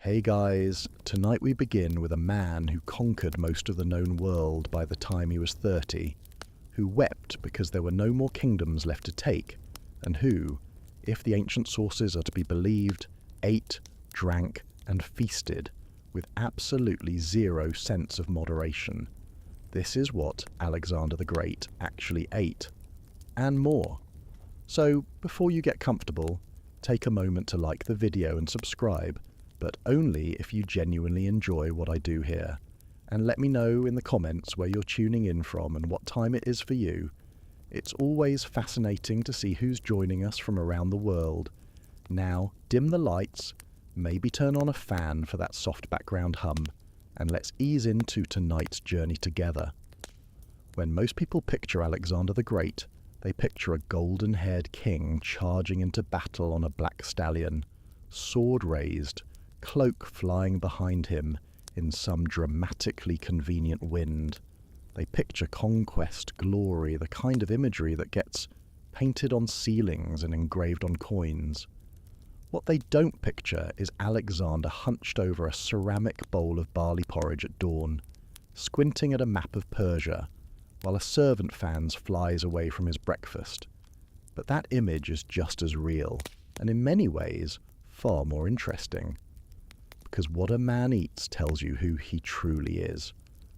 Hey guys, tonight we begin with a man who conquered most of the known world by the time he was 30, who wept because there were no more kingdoms left to take, and who, if the ancient sources are to be believed, ate, drank, and feasted with absolutely zero sense of moderation. This is what Alexander the Great actually ate, and more. So, before you get comfortable, take a moment to like the video and subscribe, but only if you genuinely enjoy what I do here. And let me know in the comments where you're tuning in from and what time it is for you. It's always fascinating to see who's joining us from around the world. Now, dim the lights, maybe turn on a fan for that soft background hum, and let's ease into tonight's journey together. When most people picture Alexander the Great, they picture a golden-haired king charging into battle on a black stallion, sword raised, cloak flying behind him in some dramatically convenient wind. They picture conquest, glory, the kind of imagery that gets painted on ceilings and engraved on coins. What they don't picture is Alexander hunched over a ceramic bowl of barley porridge at dawn, squinting at a map of Persia, while a servant fans flies away from his breakfast. But that image is just as real, and in many ways, far more interesting. Because what a man eats tells you who he truly is.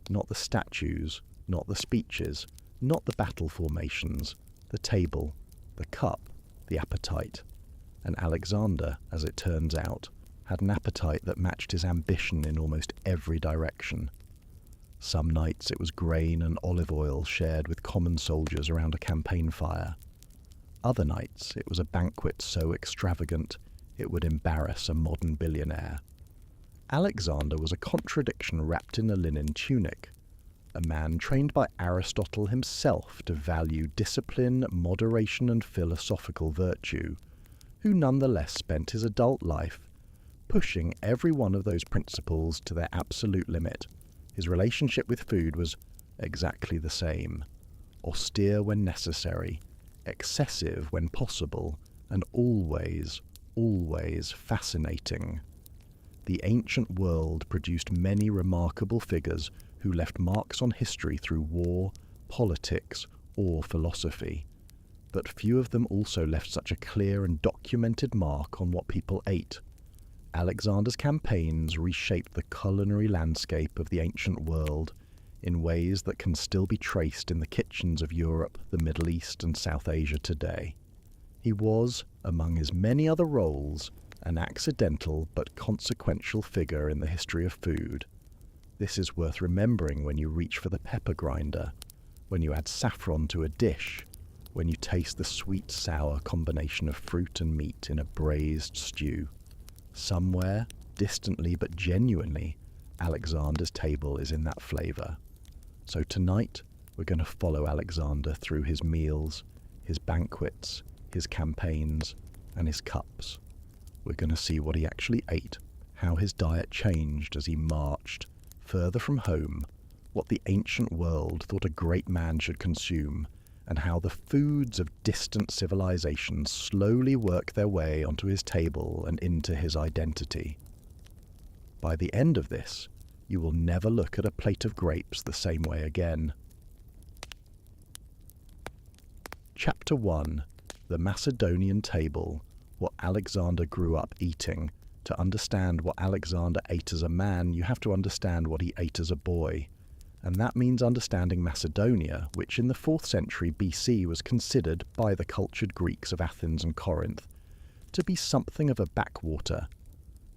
Not the statues, not the speeches, not the battle formations, the table, the cup, the appetite. And Alexander, as it turns out, had an appetite that matched his ambition in almost every direction. Some nights it was grain and olive oil shared with common soldiers around a campaign fire. Other nights it was a banquet so extravagant it would embarrass a modern billionaire. Alexander was a contradiction wrapped in a linen tunic, a man trained by Aristotle himself to value discipline, moderation, and philosophical virtue, who nonetheless spent his adult life pushing every one of those principles to their absolute limit. His relationship with food was exactly the same, austere when necessary, excessive when possible, and always, always fascinating. The ancient world produced many remarkable figures who left marks on history through war, politics, or philosophy. But few of them also left such a clear and documented mark on what people ate. Alexander's campaigns reshaped the culinary landscape of the ancient world in ways that can still be traced in the kitchens of Europe, the Middle East, and South Asia today. He was, among his many other roles, an accidental but consequential figure in the history of food. This is worth remembering when you reach for the pepper grinder, when you add saffron to a dish, when you taste the sweet-sour combination of fruit and meat in a braised stew. Somewhere, distantly but genuinely, Alexander's table is in that flavour. So tonight, we're going to follow Alexander through his meals, his banquets, his campaigns, and his cups. We're going to see what he actually ate, how his diet changed as he marched further from home, what the ancient world thought a great man should consume, and how the foods of distant civilizations slowly work their way onto his table and into his identity. By the end of this, you will never look at a plate of grapes the same way again. Chapter 1. The Macedonian Table. What Alexander grew up eating. To understand what Alexander ate as a man, you have to understand what he ate as a boy. And that means understanding Macedonia, which in the 4th century BC was considered by the cultured Greeks of Athens and Corinth to be something of a backwater.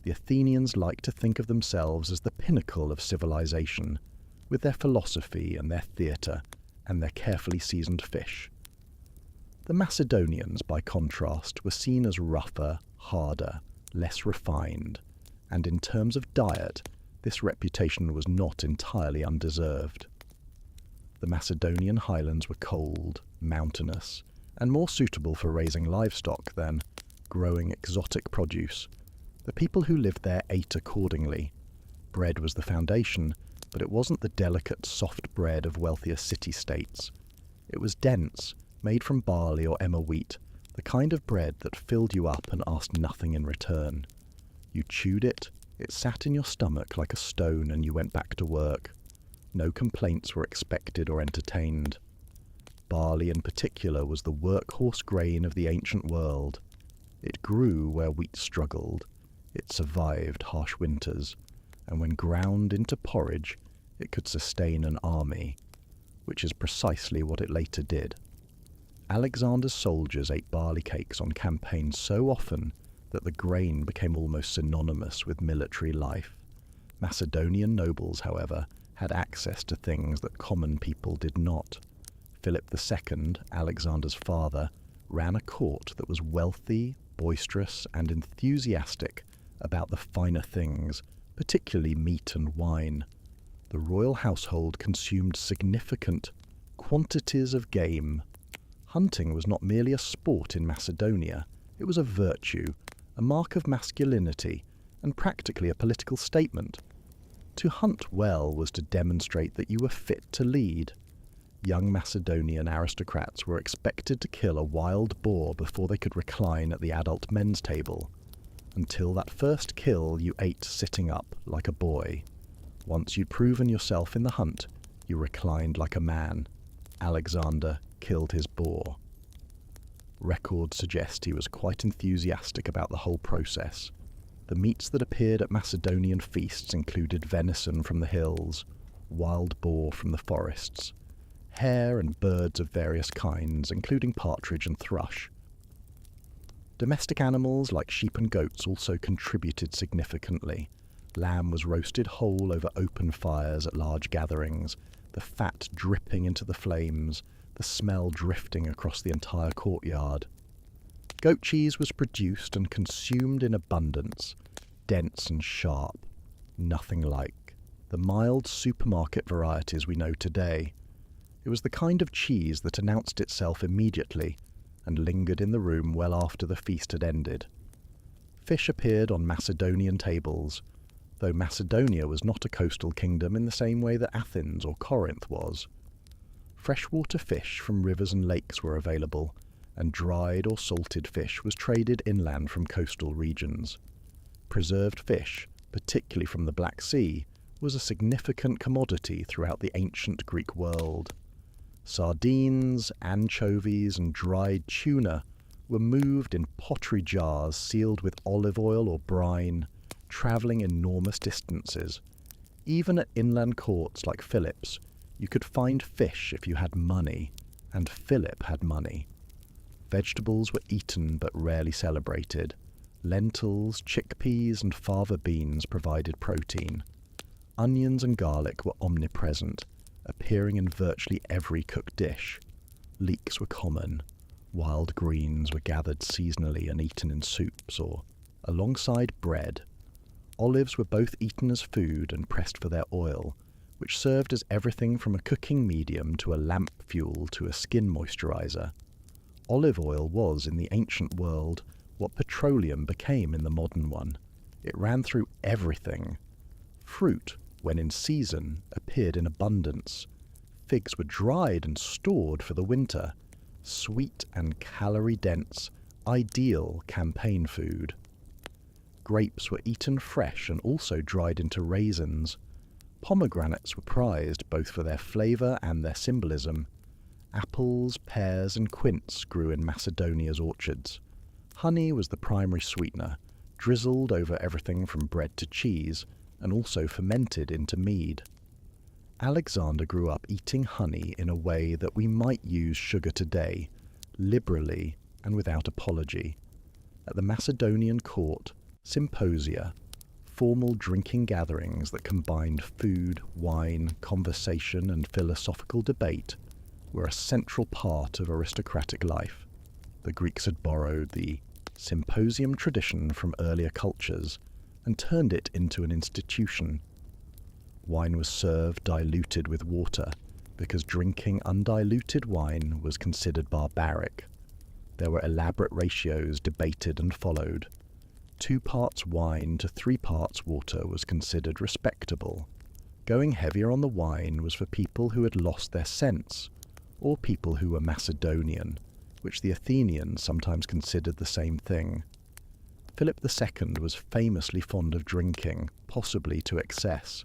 The Athenians liked to think of themselves as the pinnacle of civilization, with their philosophy and their theatre and their carefully seasoned fish. The Macedonians, by contrast, were seen as rougher, harder, less refined, and in terms of diet, this reputation was not entirely undeserved. The Macedonian highlands were cold, mountainous, and more suitable for raising livestock than growing exotic produce. The people who lived there ate accordingly. Bread was the foundation, but it wasn't the delicate, soft bread of wealthier city-states. It was dense, made from barley or emmer wheat, the kind of bread that filled you up and asked nothing in return. You chewed it, It sat in your stomach like a stone and you went back to work. No complaints were expected or entertained. Barley in particular was the workhorse grain of the ancient world. It grew where wheat struggled. It survived harsh winters, and when ground into porridge, it could sustain an army, which is precisely what it later did. Alexander's soldiers ate barley cakes on campaign so often that the grain became almost synonymous with military life. Macedonian nobles, however, had access to things that common people did not. Philip II, Alexander's father, ran a court that was wealthy, boisterous, and enthusiastic about the finer things, particularly meat and wine. The royal household consumed significant quantities of game. Hunting was not merely a sport in Macedonia, it was a virtue, a mark of masculinity, and practically a political statement. To hunt well was to demonstrate that you were fit to lead. Young Macedonian aristocrats were expected to kill a wild boar before they could recline at the adult men's table. Until that first kill, you ate sitting up like a boy. Once you'd proven yourself in the hunt, you reclined like a man. Alexander killed his boar. Records suggest he was quite enthusiastic about the whole process. The meats that appeared at Macedonian feasts included venison from the hills, wild boar from the forests, hare and birds of various kinds, including partridge and thrush. Domestic animals like sheep and goats also contributed significantly. Lamb was roasted whole over open fires at large gatherings, the fat dripping into the flames, the smell drifting across the entire courtyard. Goat cheese was produced and consumed in abundance, dense and sharp, nothing like the mild supermarket varieties we know today. It was the kind of cheese that announced itself immediately and lingered in the room well after the feast had ended. Fish appeared on Macedonian tables, though Macedonia was not a coastal kingdom in the same way that Athens or Corinth was. Freshwater fish from rivers and lakes were available, and dried or salted fish was traded inland from coastal regions. Preserved fish, particularly from the Black Sea, was a significant commodity throughout the ancient Greek world. Sardines, anchovies, and dried tuna were moved in pottery jars sealed with olive oil or brine, travelling enormous distances. Even at inland courts like Philip's, you could find fish if you had money, and Philip had money. Vegetables were eaten but rarely celebrated. Lentils, chickpeas, and fava beans provided protein. Onions and garlic were omnipresent, appearing in virtually every cooked dish. Leeks were common. Wild greens were gathered seasonally and eaten in soups or alongside bread. Olives were both eaten as food and pressed for their oil, which served as everything from a cooking medium to a lamp fuel to a skin moisturizer. Olive oil was, in the ancient world, what petroleum became in the modern one. It ran through everything. Fruit, when in season, appeared in abundance. Figs were dried and stored for the winter. Sweet and calorie-dense, ideal campaign food. Grapes were eaten fresh and also dried into raisins. Pomegranates were prized both for their flavour and their symbolism. Apples, pears, and quince grew in Macedonia's orchards. Honey was the primary sweetener, drizzled over everything from bread to cheese, and also fermented into mead. Alexander grew up eating honey in a way that we might use sugar today, liberally and without apology. At the Macedonian court, symposia, formal drinking gatherings that combined food, wine, conversation, and philosophical debate, were a central part of aristocratic life. The Greeks had borrowed the symposium tradition from earlier cultures and turned it into an institution. Wine was served diluted with water, because drinking undiluted wine was considered barbaric. There were elaborate ratios debated and followed. 2 parts wine to 3 parts water was considered respectable. Going heavier on the wine was for people who had lost their sense, or people who were Macedonian, which the Athenians sometimes considered the same thing. Philip II was famously fond of drinking, possibly to excess.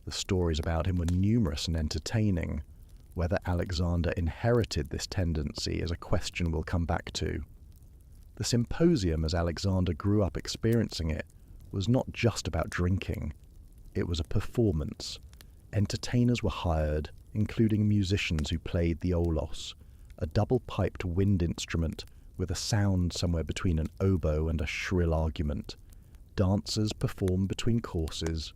The stories about him were numerous and entertaining. Whether Alexander inherited this tendency is a question we'll come back to. The symposium, as Alexander grew up experiencing it, was not just about drinking. It was a performance. Entertainers were hired, including musicians who played the olos, a double-piped wind instrument with a sound somewhere between an oboe and a shrill argument. Dancers performed between courses.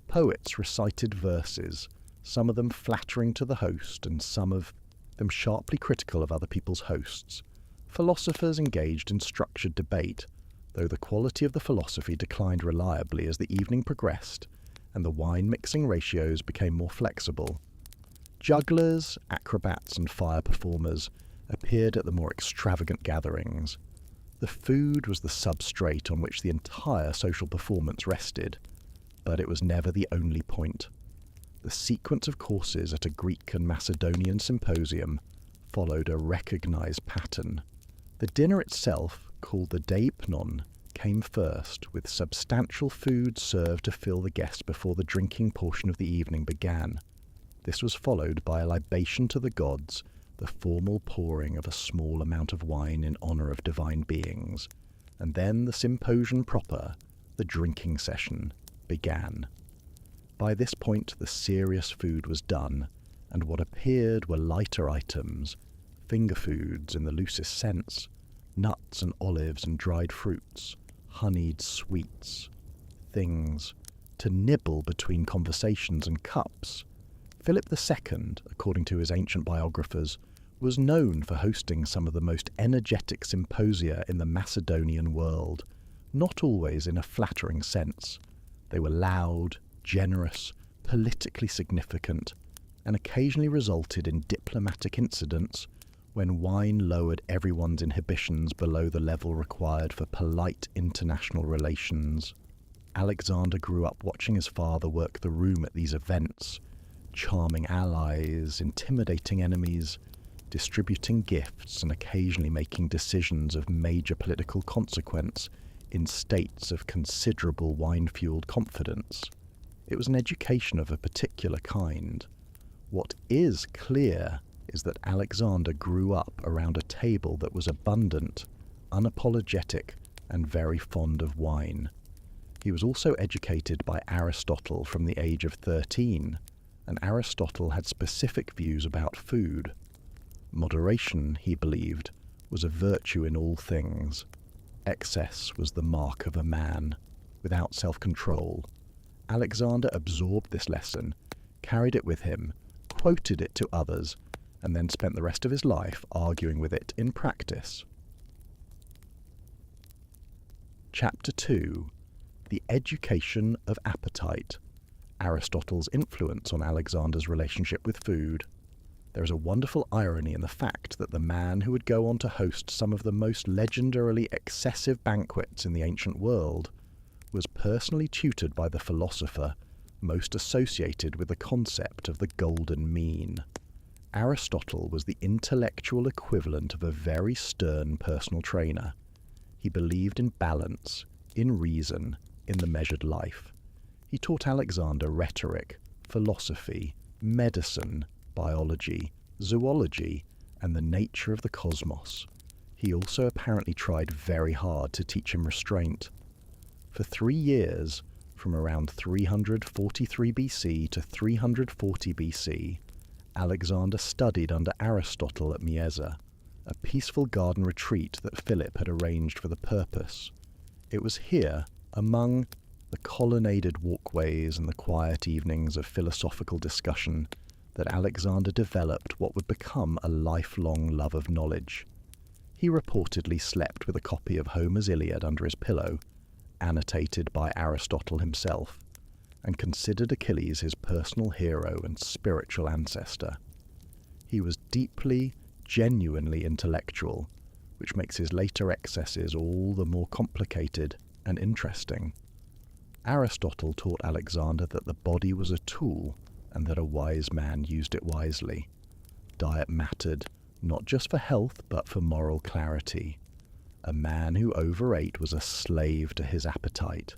Poets recited verses, some of them flattering to the host and some of them sharply critical of other people's hosts. Philosophers engaged in structured debate, though the quality of the philosophy declined reliably as the evening progressed and the wine-mixing ratios became more flexible. Jugglers, acrobats and fire performers appeared at the more extravagant gatherings. The food was the substrate on which the entire social performance rested, but it was never the only point. The sequence of courses at a Greek and Macedonian symposium followed a recognized pattern. The dinner itself, called the deipnon, came first, with substantial food served to fill the guests before the drinking portion of the evening began. This was followed by a libation to the gods, the formal pouring of a small amount of wine in honor of divine beings, and then the symposium proper, the drinking session, began. By this point the serious food was done, and what appeared were lighter items, finger foods in the loosest sense, nuts and olives and dried fruits, honeyed sweets, things to nibble between conversations and cups. Philip II, according to his ancient biographers, was known for hosting some of the most energetic symposia in the Macedonian world, not always in a flattering sense. They were loud, generous, politically significant, and occasionally resulted in diplomatic incidents when wine lowered everyone's inhibitions below the level required for polite international relations. Alexander grew up watching his father work the room at these events, charming allies, intimidating enemies, distributing gifts, and occasionally making decisions of major political consequence in states of considerable wine-fueled confidence. It was an education of a particular kind. What is clear is that Alexander grew up around a table that was abundant, unapologetic, and very fond of wine. He was also educated by Aristotle from the age of 13, and Aristotle had specific views about food. Moderation, he believed, was a virtue in all things. Excess was the mark of a man, without self-control. Alexander absorbed this lesson, carried it with him, quoted it to others, and then spent the rest of his life arguing with it in practice. Chapter 2. The Education of Appetite. Aristotle's influence on Alexander's relationship with food. There is a wonderful irony in the fact that the man who would go on to host some of the most legendarily excessive banquets in the ancient world was personally tutored by the philosopher most associated with the concept of the golden mean. Aristotle was the intellectual equivalent of a very stern personal trainer. He believed in balance, in reason, in the measured life. He taught Alexander rhetoric, philosophy, medicine, biology, zoology, and the nature of the cosmos. He also apparently tried very hard to teach him restraint. For 3 years, from around 343 BC to 340 BC, Alexander studied under Aristotle at Mieza, a peaceful garden retreat that Philip had arranged for the purpose. It was here, among the colonnaded walkways and the quiet evenings of philosophical discussion, that Alexander developed what would become a lifelong love of knowledge. He reportedly slept with a copy of Homer's Iliad under his pillow, annotated by Aristotle himself, and considered Achilles his personal hero and spiritual ancestor. He was deeply, genuinely intellectual, which makes his later excesses all the more complicated and interesting. Aristotle taught Alexander that the body was a tool and that a wise man used it wisely. Diet mattered, not just for health but for moral clarity. A man who overate was a slave to his appetite.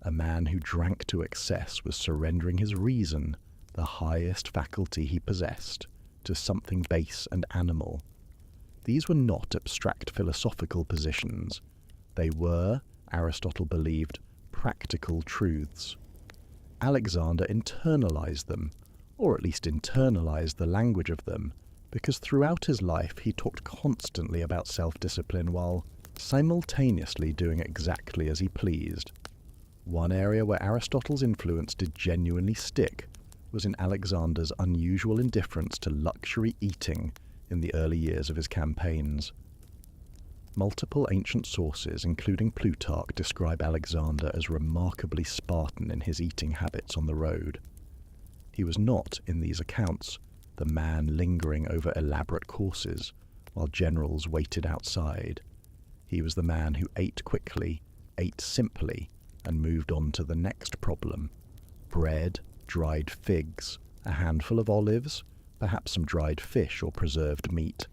A man who drank to excess was surrendering his reason, the highest faculty he possessed, to something base and animal. These were not abstract philosophical positions. They were, Aristotle believed, practical truths. Alexander internalized them, or at least internalized the language of them, because throughout his life he talked constantly about self-discipline while simultaneously doing exactly as he pleased. One area where Aristotle's influence did genuinely stick was in Alexander's unusual indifference to luxury eating in the early years of his campaigns. Multiple ancient sources, including Plutarch, describe Alexander as remarkably Spartan in his eating habits on the road. He was not, in these accounts, the man lingering over elaborate courses while generals waited outside. He was the man who ate quickly, ate simply, and moved on to the next problem. Bread, dried figs, a handful of olives, perhaps some dried fish or preserved meat.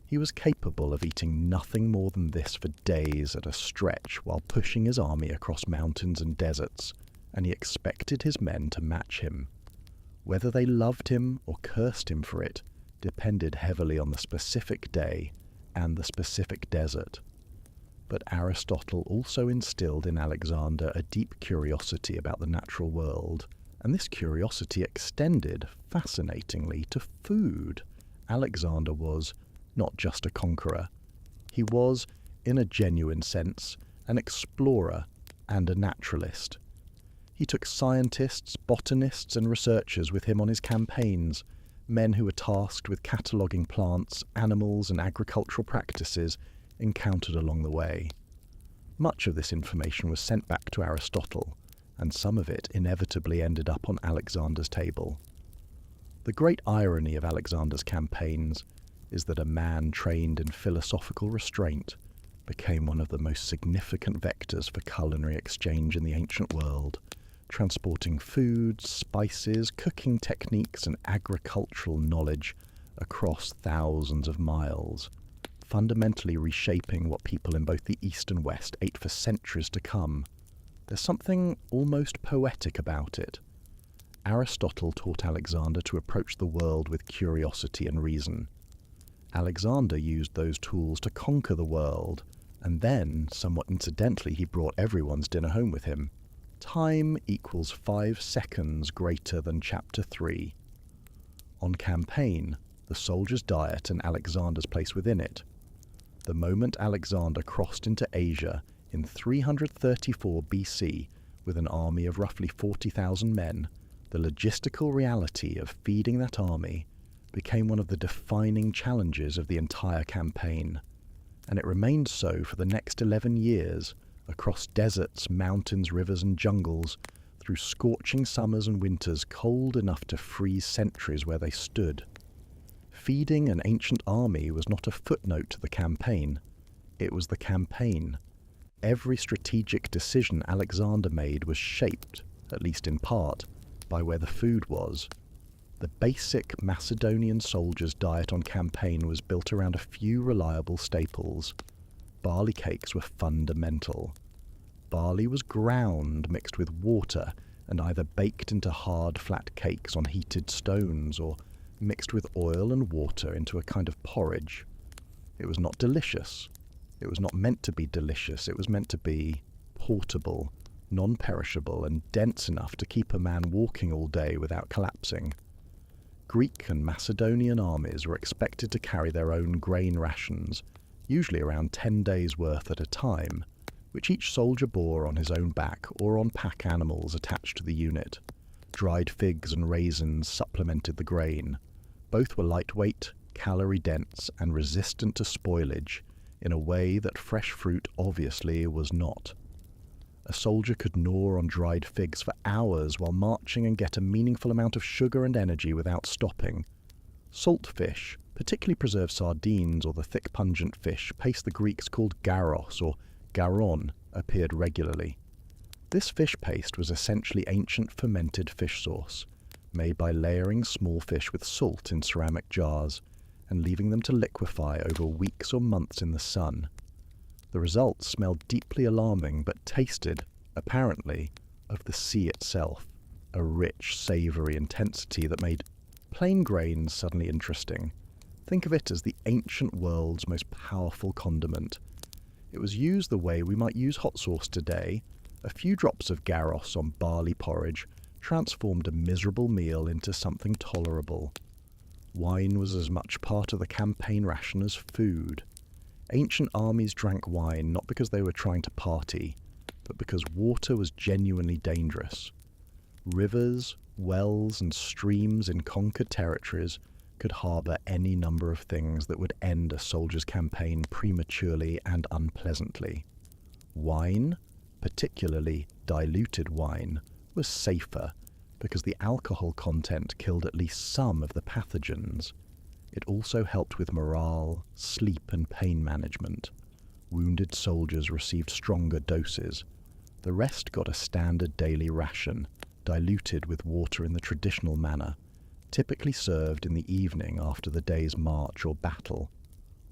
He was capable of eating nothing more than this for days at a stretch while pushing his army across mountains and deserts, and he expected his men to match him. Whether they loved him or cursed him for it depended heavily on the specific day and the specific desert. But Aristotle also instilled in Alexander a deep curiosity about the natural world, and this curiosity extended, fascinatingly, to food. Alexander was not just a conqueror. He was, in a genuine sense, an explorer and a naturalist. He took scientists, botanists, and researchers with him on his campaigns, men who were tasked with cataloguing plants, animals, and agricultural practices encountered along the way. Much of this information was sent back to Aristotle, and some of it inevitably ended up on Alexander's table. The great irony of Alexander's campaigns is that a man trained in philosophical restraint became one of the most significant vectors for culinary exchange in the ancient world, transporting foods, spices, cooking techniques, and agricultural knowledge across thousands of miles, fundamentally reshaping what people in both the East and West ate for centuries to come. There's something almost poetic about it. Aristotle taught Alexander to approach the world with curiosity and reason. Alexander used those tools to conquer the world, and then, somewhat incidentally, he brought everyone's dinner home with him. Time equals 5 seconds greater than Chapter 3. On campaign, the soldier's diet and Alexander's place within it. The moment Alexander crossed into Asia in 334 BC with an army of roughly 40,000 men, the logistical reality of feeding that army became one of the defining challenges of the entire campaign, and it remained so for the next 11 years, across deserts, mountains, rivers, and jungles, through scorching summers and winters cold enough to freeze centuries where they stood. Feeding an ancient army was not a footnote to the campaign. It was the campaign. Every strategic decision Alexander made was shaped, at least in part, by where the food was. The basic Macedonian soldier's diet on campaign was built around a few reliable staples. Barley cakes were fundamental. Barley was ground, mixed with water, and either baked into hard, flat cakes on heated stones or mixed with oil and water into a kind of porridge. It was not delicious. It was not meant to be delicious. It was meant to be portable, non-perishable, and dense enough to keep a man walking all day without collapsing. Greek and Macedonian armies were expected to carry their own grain rations, usually around 10 days' worth at a time, which each soldier bore on his own back or on pack animals attached to the unit. Dried figs and raisins supplemented the grain. Both were lightweight, calorie-dense, and resistant to spoilage, in a way that fresh fruit obviously was not. A soldier could gnaw on dried figs for hours while marching and get a meaningful amount of sugar and energy without stopping. Salt fish, particularly preserved sardines or the thick pungent fish paste the Greeks called gyros or garon, appeared regularly. This fish paste was essentially ancient fermented fish sauce, made by layering small fish with salt in ceramic jars and leaving them to liquefy over weeks or months in the sun. The results smelled deeply alarming, but tasted, apparently, of the sea itself, a rich, savoury intensity that made plain grains suddenly interesting. Think of it as the ancient world's most powerful condiment. It was used the way we might use hot sauce today. A few drops of garros on barley porridge transformed a miserable meal into something tolerable. Wine was as much part of the campaign ration as food. Ancient armies drank wine not because they were trying to party, but because water was genuinely dangerous. Rivers, wells, and streams in conquered territories could harbour any number of things that would end a soldier's campaign prematurely and unpleasantly. Wine, particularly diluted wine, was safer because the alcohol content killed at least some of the pathogens. It also helped with morale, sleep, and pain management. Wounded soldiers received stronger doses. The rest got a standard daily ration, diluted with water in the traditional manner, typically served in the evening after the day's march or battle.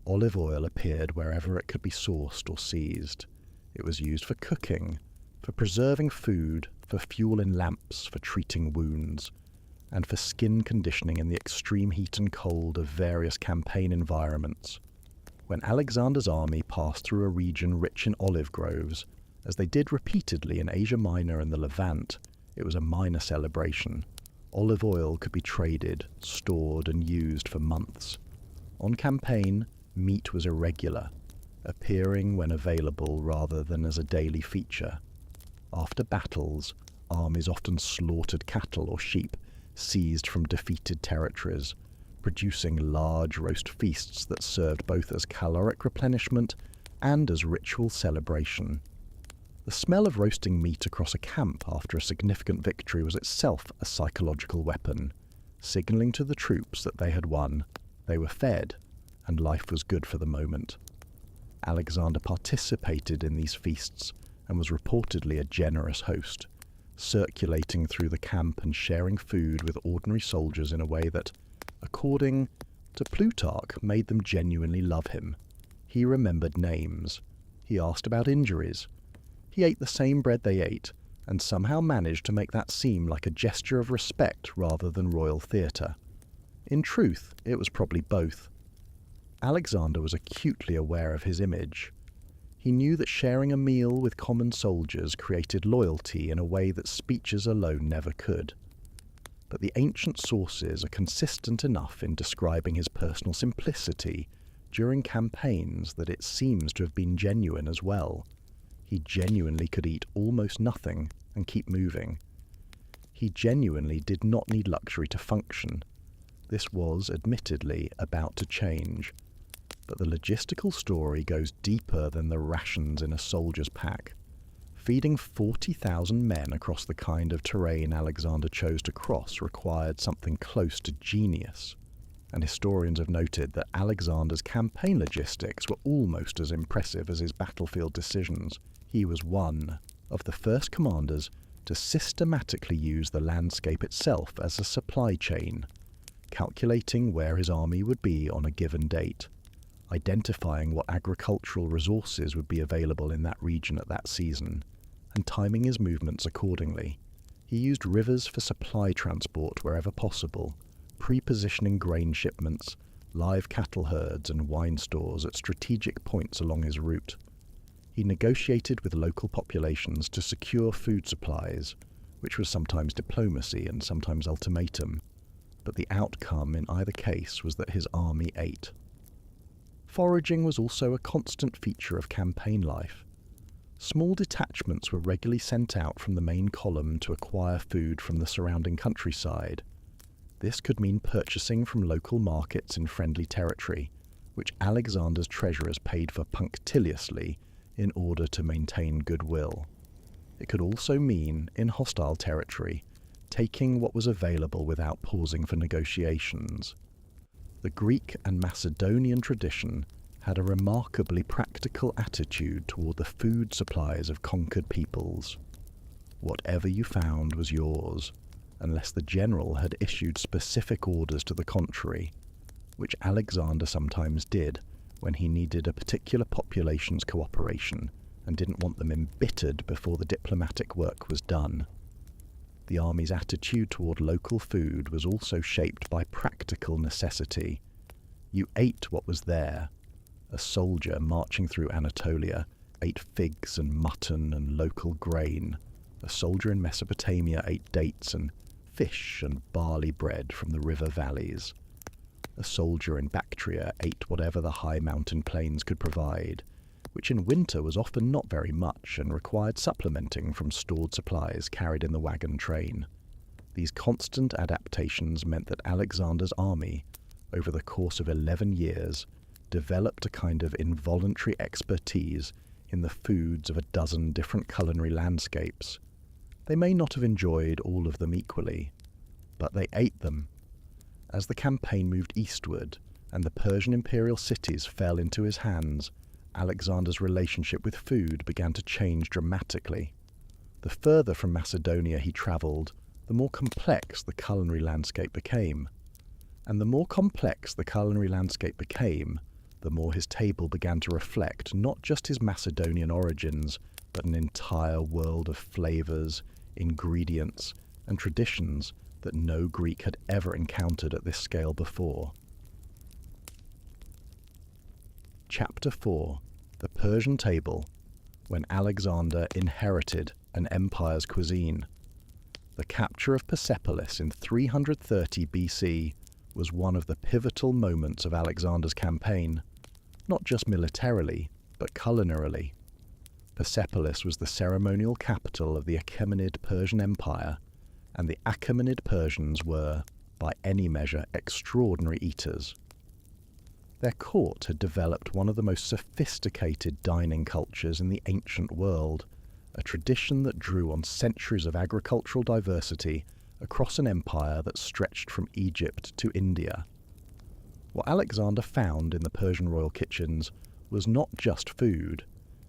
Olive oil appeared wherever it could be sourced or seized. It was used for cooking, for preserving food, for fuel in lamps, for treating wounds, and for skin conditioning in the extreme heat and cold of various campaign environments. When Alexander's army passed through a region rich in olive groves, as they did repeatedly in Asia Minor and the Levant, it was a minor celebration. Olive oil could be traded, stored, and used for months. On campaign, meat was irregular, appearing when available rather than as a daily feature. After battles, armies often slaughtered cattle or sheep seized from defeated territories, producing large roast feasts that served both as caloric replenishment and as ritual celebration. The smell of roasting meat across a camp after a significant victory was itself a psychological weapon, signalling to the troops that they had won, they were fed, and life was good for the moment. Alexander participated in these feasts and was reportedly a generous host, circulating through the camp and sharing food with ordinary soldiers in a way that, according to Plutarch, made them genuinely love him. He remembered names. He asked about injuries. He ate the same bread they ate, and somehow managed to make that seem like a gesture of respect rather than royal theatre. In truth, it was probably both. Alexander was acutely aware of his image. He knew that sharing a meal with common soldiers created loyalty in a way that speeches alone never could. But the ancient sources are consistent enough in describing his personal simplicity during campaigns that it seems to have been genuine as well. He genuinely could eat almost nothing and keep moving. He genuinely did not need luxury to function. This was, admittedly, about to change. But the logistical story goes deeper than the rations in a soldier's pack. Feeding 40,000 men across the kind of terrain Alexander chose to cross required something close to genius. And historians have noted that Alexander's campaign logistics were almost as impressive as his battlefield decisions. He was one of the first commanders to systematically use the landscape itself as a supply chain, calculating where his army would be on a given date, identifying what agricultural resources would be available in that region at that season, and timing his movements accordingly. He used rivers for supply transport wherever possible, pre-positioning grain shipments, live cattle herds, and wine stores at strategic points along his route. He negotiated with local populations to secure food supplies, which was sometimes diplomacy and sometimes ultimatum, but the outcome in either case was that his army ate. Foraging was also a constant feature of campaign life. Small detachments were regularly sent out from the main column to acquire food from the surrounding countryside. This could mean purchasing from local markets in friendly territory, which Alexander's treasurers paid for punctiliously in order to maintain goodwill. It could also mean, in hostile territory, taking what was available without pausing for negotiations. The Greek and Macedonian tradition had a remarkably practical attitude toward the food supplies of conquered peoples. Whatever you found was yours, unless the general had issued specific orders to the contrary, which Alexander sometimes did, when he needed a particular population's cooperation and didn't want them embittered before the diplomatic work was done. The army's attitude toward local food was also shaped by practical necessity. You ate what was there. A soldier marching through Anatolia ate figs and mutton and local grain. A soldier in Mesopotamia ate dates and fish and barley bread from the river valleys. A soldier in Bactria ate whatever the high mountain plains could provide, which in winter was often not very much and required supplementing from stored supplies carried in the wagon train. These constant adaptations meant that Alexander's army, over the course of 11 years, developed a kind of involuntary expertise in the foods of a dozen different culinary landscapes. They may not have enjoyed all of them equally, but they ate them. As the campaign moved eastward and the Persian imperial cities fell into his hands, Alexander's relationship with food began to change dramatically. The further from Macedonia he travelled, the more complex the culinary landscape became. And the more complex the culinary landscape became, the more his table began to reflect not just his Macedonian origins, but an entire world of flavours, ingredients, and traditions that no Greek had ever encountered at this scale before. Chapter 4. The Persian Table, when Alexander inherited an empire's cuisine. The capture of Persepolis in 330 BC was one of the pivotal moments of Alexander's campaign, not just militarily, but culinarily. Persepolis was the ceremonial capital of the Achaemenid Persian Empire, and the Achaemenid Persians were, by any measure, extraordinary eaters. Their court had developed one of the most sophisticated dining cultures in the ancient world, a tradition that drew on centuries of agricultural diversity across an empire that stretched from Egypt to India. What Alexander found in the Persian royal kitchens was not just food,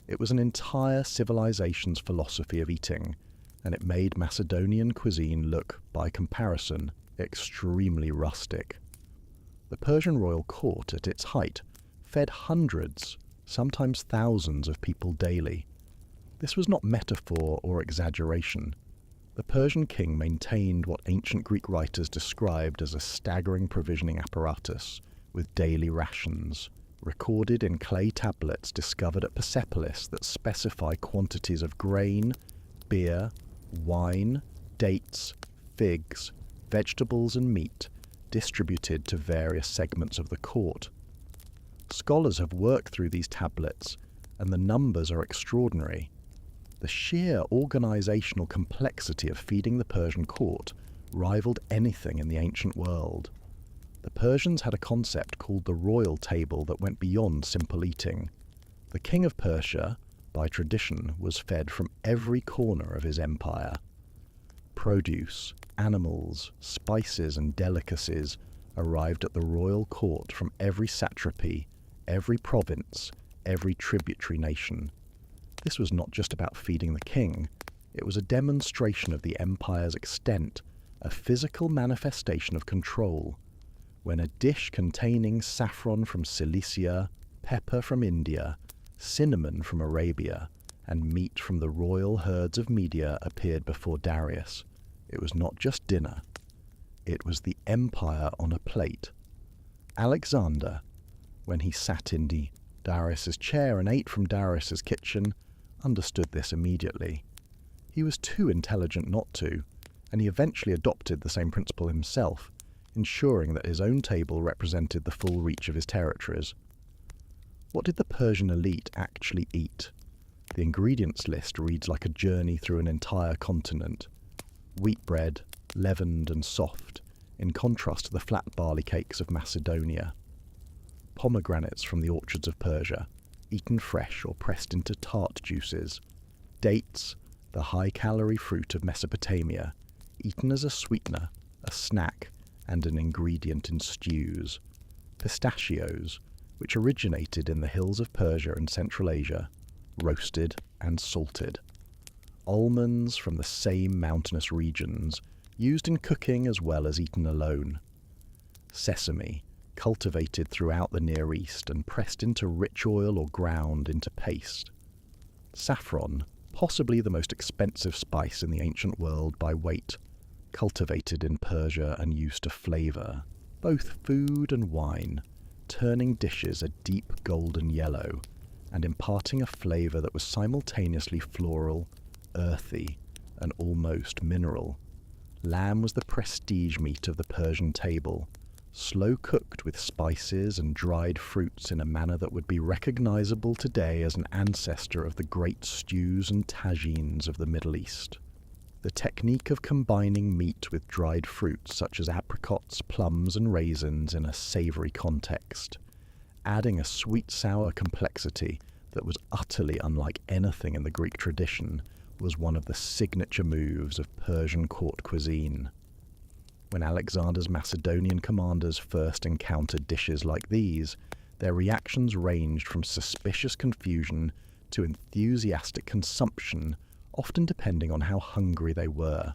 it was an entire civilization's philosophy of eating, and it made Macedonian cuisine look, by comparison, extremely rustic. The Persian royal court, at its height, fed hundreds, sometimes thousands of people daily. This was not metaphor or exaggeration. The Persian king maintained what ancient Greek writers described as a staggering provisioning apparatus, with daily rations, recorded in clay tablets discovered at Persepolis that specify quantities of grain, beer, wine, dates, figs, vegetables and meat, distributed to various segments of the court. Scholars have worked through these tablets, and the numbers are extraordinary. The sheer organizational complexity of feeding the Persian court rivaled anything in the ancient world. The Persians had a concept called the royal table that went beyond simple eating. The king of Persia, by tradition, was fed from every corner of his empire. Produce, animals, spices and delicacies arrived at the royal court from every satrapy, every province, every tributary nation. This was not just about feeding the king, it was a demonstration of the empire's extent, a physical manifestation of control. When a dish containing saffron from Cilicia, pepper from India, cinnamon from Arabia, and meat from the royal herds of Media appeared before Darius, it was not just dinner, it was the empire on a plate. Alexander, when he sat in Darius's chair and ate from Darius's kitchen, understood this immediately. He was too intelligent not to, and he eventually adopted the same principle himself, ensuring that his own table represented the full reach of his territories. What did the Persian elite actually eat? The ingredients list reads like a journey through an entire continent. Wheat bread, leavened and soft, in contrast to the flat barley cakes of Macedonia. Pomegranates from the orchards of Persia, eaten fresh or pressed into tart juices. Dates, the high-calorie fruit of Mesopotamia, eaten as a sweetener, a snack, and an ingredient in stews. Pistachios, which originated in the hills of Persia and Central Asia, roasted and salted. Almonds from the same mountainous regions, used in cooking as well as eaten alone. Sesame, cultivated throughout the Near East and pressed into rich oil or ground into paste. Saffron, possibly the most expensive spice in the ancient world by weight, cultivated in Persia and used to flavour both food and wine, turning dishes a deep golden yellow and imparting a flavour that was simultaneously floral, earthy, and almost mineral. Lamb was the prestige meat of the Persian table, slow cooked with spices and dried fruits in a manner that would be recognisable today as an ancestor of the great stews and tagines of the Middle East. The technique of combining meat with dried fruits such as apricots, plums and raisins in a savoury context, adding a sweet-sour complexity that was utterly unlike anything in the Greek tradition, was one of the signature moves of Persian court cuisine. When Alexander's Macedonian commanders first encountered dishes like these, their reactions ranged from suspicious confusion to enthusiastic consumption, often depending on how hungry they were.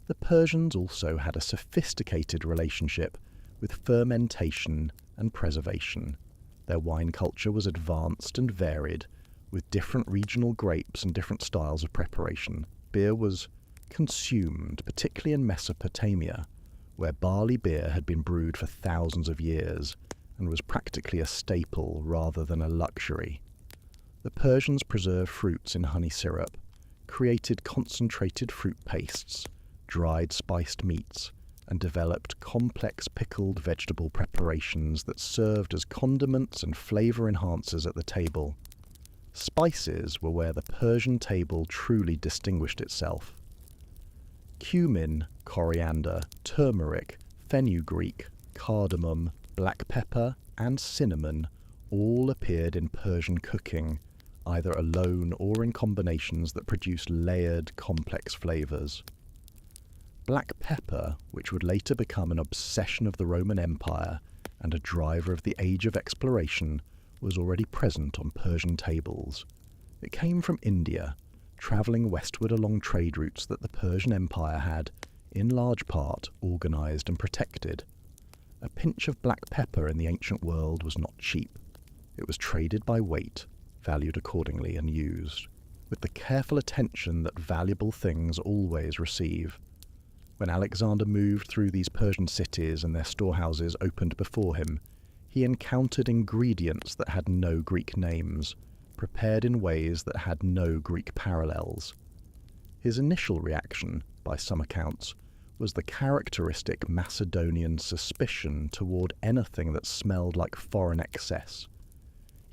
The Persians also had a sophisticated relationship with fermentation and preservation. Their wine culture was advanced and varied, with different regional grapes and different styles of preparation. Beer was consumed, particularly in Mesopotamia, where barley beer had been brewed for thousands of years and was practically a staple rather than a luxury. The Persians preserved fruits in honey syrup, created concentrated fruit pastes, dried spiced meats, and developed complex pickled vegetable preparations that served as condiments and flavour enhancers at the table. Spices were where the Persian table truly distinguished itself. Cumin, coriander, turmeric, fenugreek, cardamom, black pepper, and cinnamon all appeared in Persian cooking, either alone or in combinations that produced layered, complex flavours. Black pepper, which would later become an obsession of the Roman Empire and a driver of the Age of Exploration, was already present on Persian tables. It came from India, travelling westward along trade routes that the Persian Empire had, in large part, organised and protected. A pinch of black pepper in the ancient world was not cheap. It was traded by weight, valued accordingly and used, with the careful attention that valuable things always receive. When Alexander moved through these Persian cities and their storehouses opened before him, he encountered ingredients that had no Greek names, prepared in ways that had no Greek parallels. His initial reaction, by some accounts, was the characteristic Macedonian suspicion toward anything that smelled like foreign excess.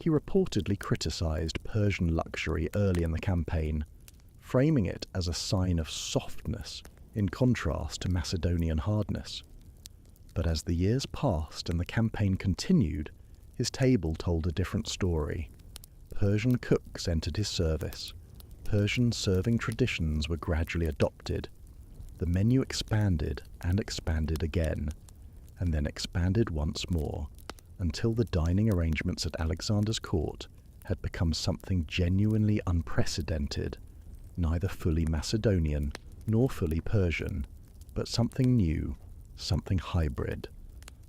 He reportedly criticised Persian luxury early in the campaign, framing it as a sign of softness in contrast to Macedonian hardness. But as the years passed and the campaign continued, his table told a different story. Persian cooks entered his service. Persian serving traditions were gradually adopted. The menu expanded and expanded again, and then expanded once more, until the dining arrangements at Alexander's court had become something genuinely unprecedented, neither fully Macedonian nor fully Persian, but something new, something hybrid,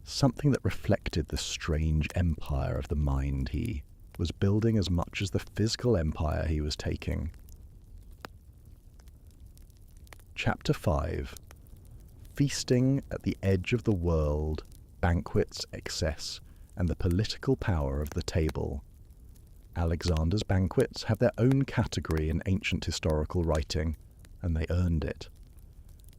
something that reflected the strange empire of the mind he was building as much as the physical empire he was taking. Chapter 5. Feasting at the edge of the world, banquets, excess, and the political power of the table. Alexander's banquets have their own category in ancient historical writing, and they earned it.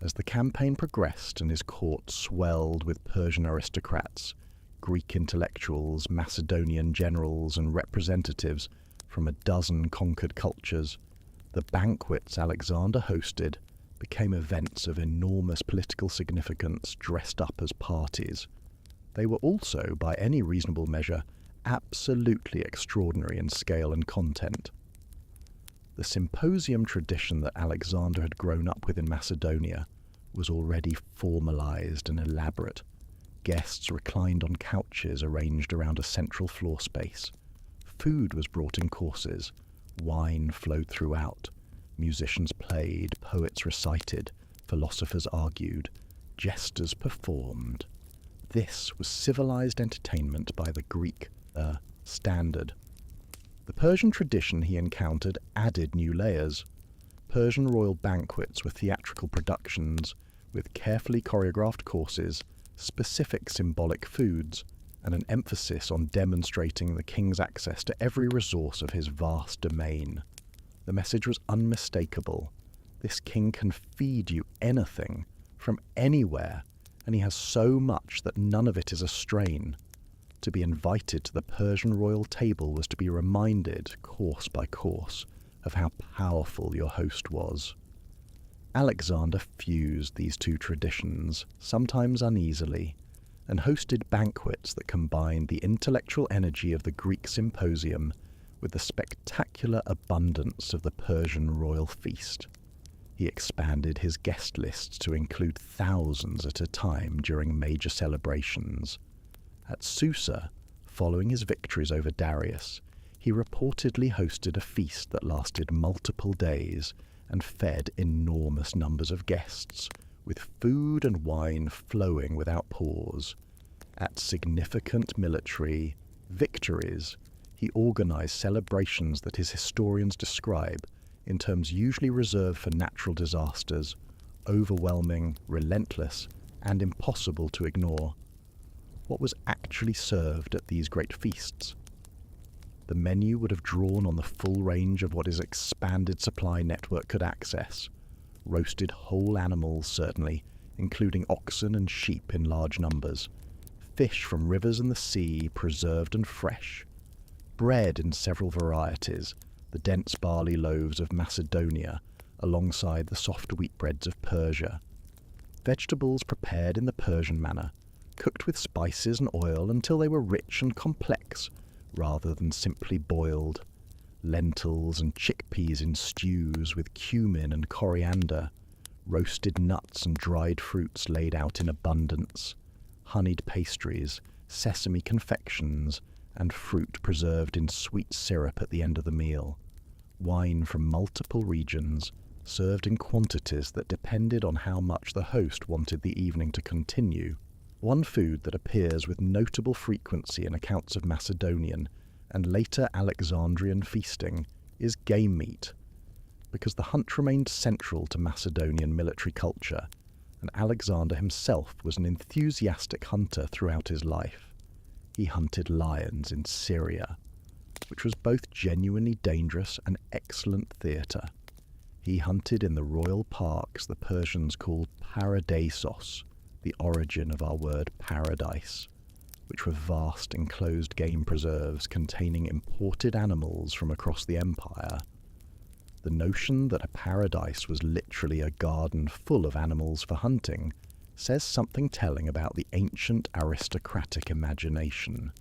As the campaign progressed and his court swelled with Persian aristocrats, Greek intellectuals, Macedonian generals, and representatives from a dozen conquered cultures, the banquets Alexander hosted became events of enormous political significance dressed up as parties. They were also, by any reasonable measure, absolutely extraordinary in scale and content. The symposium tradition that Alexander had grown up with in Macedonia was already formalized and elaborate. Guests reclined on couches arranged around a central floor space. Food was brought in courses. Wine flowed throughout. Musicians played, poets recited, philosophers argued, jesters performed. this was civilized entertainment by the Greek standard. The Persian tradition he encountered added new layers. Persian royal banquets were theatrical productions with carefully choreographed courses, specific symbolic foods, and an emphasis on demonstrating the king's access to every resource of his vast domain. The message was unmistakable. This king can feed you anything, from anywhere, and he has so much that none of it is a strain. To be invited to the Persian royal table was to be reminded, course by course, of how powerful your host was. Alexander fused these two traditions, sometimes uneasily, and hosted banquets that combined the intellectual energy of the Greek symposium with the spectacular abundance of the Persian royal feast. He expanded his guest list to include thousands at a time during major celebrations. At Susa, following his victories over Darius, he reportedly hosted a feast that lasted multiple days and fed enormous numbers of guests, with food and wine flowing without pause. At significant military victories, he organized celebrations that his historians describe in terms usually reserved for natural disasters, overwhelming, relentless, and impossible to ignore. What was actually served at these great feasts? The menu would have drawn on the full range of what his expanded supply network could access. Roasted whole animals, certainly, including oxen and sheep in large numbers. Fish from rivers and the sea, preserved and fresh. Bread in several varieties, the dense barley loaves of Macedonia, alongside the soft wheat breads of Persia. Vegetables prepared in the Persian manner, cooked with spices and oil until they were rich and complex, rather than simply boiled. Lentils and chickpeas in stews with cumin and coriander. Roasted nuts and dried fruits laid out in abundance. Honeyed pastries, sesame confections, and fruit preserved in sweet syrup at the end of the meal. Wine from multiple regions, served in quantities that depended on how much the host wanted the evening to continue. One food that appears with notable frequency in accounts of Macedonian and later Alexandrian feasting is game meat, because the hunt remained central to Macedonian military culture, and Alexander himself was an enthusiastic hunter throughout his life. He hunted lions in Syria, which was both genuinely dangerous and excellent theatre. He hunted in the royal parks the Persians called paradisos, the origin of our word paradise, which were vast enclosed game preserves containing imported animals from across the empire. The notion that a paradise was literally a garden full of animals for hunting says something telling about the ancient aristocratic imagination.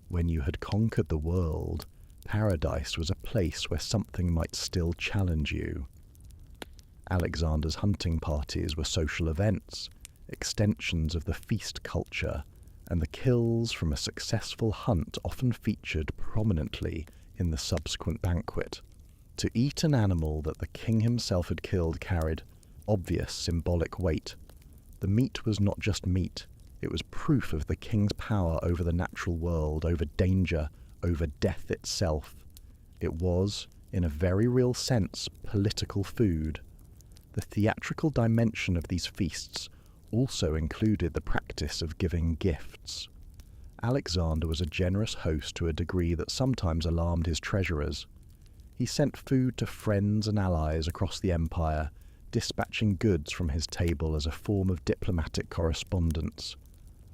When you had conquered the world, paradise was a place where something might still challenge you. Alexander's hunting parties were social events, extensions of the feast culture, and the kills from a successful hunt often featured prominently in the subsequent banquet. To eat an animal that the king himself had killed carried obvious symbolic weight. The meat was not just meat, it was proof of the king's power over the natural world, over danger, over death itself. It was, in a very real sense, political food. The theatrical dimension of these feasts also included the practice of giving gifts. Alexander was a generous host to a degree that sometimes alarmed his treasurers. He sent food to friends and allies across the empire, dispatching goods from his table as a form of diplomatic correspondence.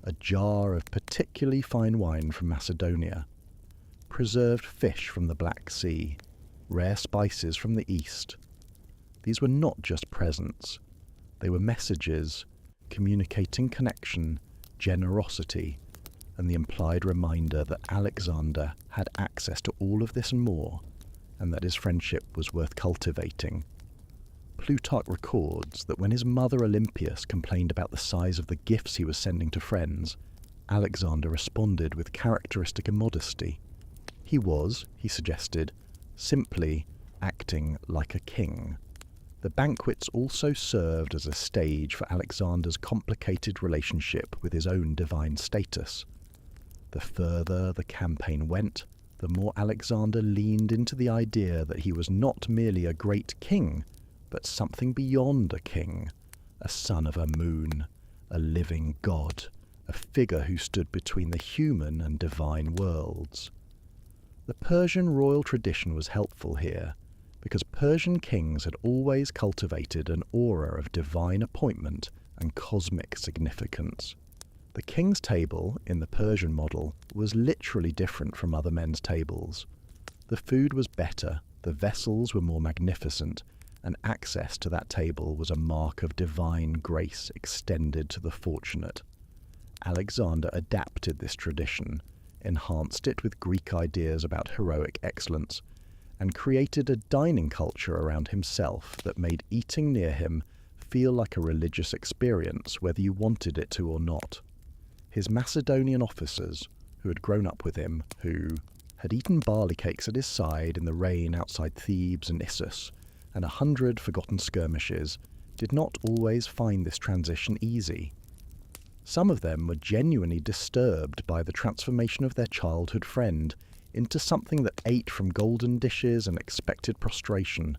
A jar of particularly fine wine from Macedonia, preserved fish from the Black Sea, rare spices from the East. These were not just presents, they were messages, communicating connection, generosity, and the implied reminder that Alexander had access to all of this and more, and that his friendship was worth cultivating. Plutarch records that when his mother Olympias complained about the size of the gifts he was sending to friends, Alexander responded with characteristic immodesty. He was, he suggested, simply acting like a king. The banquets also served as a stage for Alexander's complicated relationship with his own divine status. The further the campaign went, the more Alexander leaned into the idea that he was not merely a great king, but something beyond a king, a son of a moon, a living god, a figure who stood between the human and divine worlds. The Persian royal tradition was helpful here, because Persian kings had always cultivated an aura of divine appointment and cosmic significance. The king's table, in the Persian model, was literally different from other men's tables. The food was better, the vessels were more magnificent, and access to that table was a mark of divine grace extended to the fortunate. Alexander adapted this tradition, enhanced it with Greek ideas about heroic excellence, and created a dining culture around himself that made eating near him feel like a religious experience whether you wanted it to or not. His Macedonian officers, who had grown up with him, who had eaten barley cakes at his side in the rain outside Thebes and Issus, and 100 forgotten skirmishes, did not always find this transition easy. Some of them were genuinely disturbed by the transformation of their childhood friend into something that ate from golden dishes and expected prostration.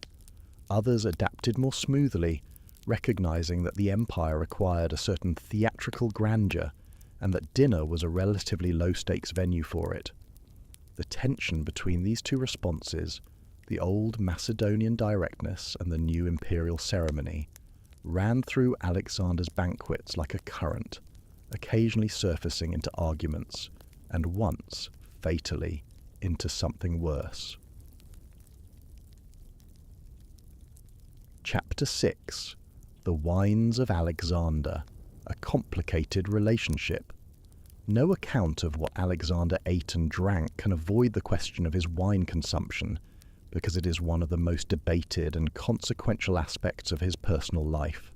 Others adapted more smoothly, recognizing that the empire required a certain theatrical grandeur, and that dinner was a relatively low-stakes venue for it. The tension between these two responses, the old Macedonian directness and the new imperial ceremony, ran through Alexander's banquets like a current, occasionally surfacing into arguments, and once, fatally, into something worse. Chapter 6. The Wines of Alexander, a complicated relationship. No account of what Alexander ate and drank can avoid the question of his wine consumption, because it is one of the most debated and consequential aspects of his personal life.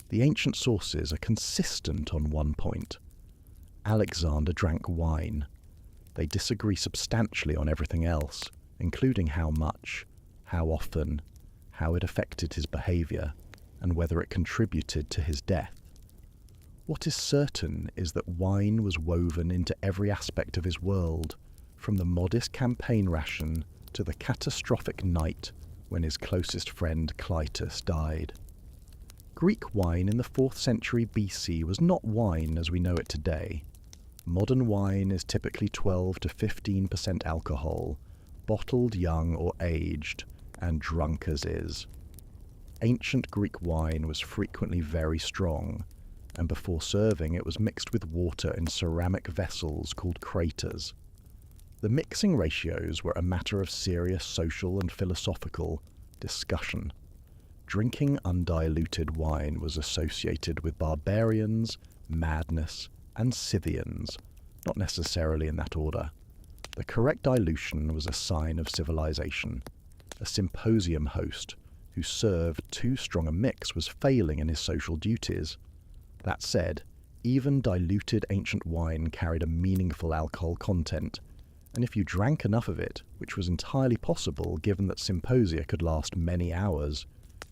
The ancient sources are consistent on one point. Alexander drank wine. They disagree substantially on everything else, including how much, how often, how it affected his behavior, and whether it contributed to his death. What is certain is that wine was woven into every aspect of his world, from the modest campaign ration to the catastrophic night when his closest friend Clytus died. Greek wine in the 4th century BC was not wine as we know it today. Modern wine is typically 12 to 15% alcohol, bottled young or aged, and drunk as is. Ancient Greek wine was frequently very strong, and before serving it was mixed with water in ceramic vessels called craters. The mixing ratios were a matter of serious social and philosophical discussion. Drinking undiluted wine was associated with barbarians, madness, and Scythians, not necessarily in that order. The correct dilution was a sign of civilization. A symposium host who served too strong a mix was failing in his social duties. That said, even diluted ancient wine carried a meaningful alcohol content, and if you drank enough of it, which was entirely possible given that symposia could last many hours,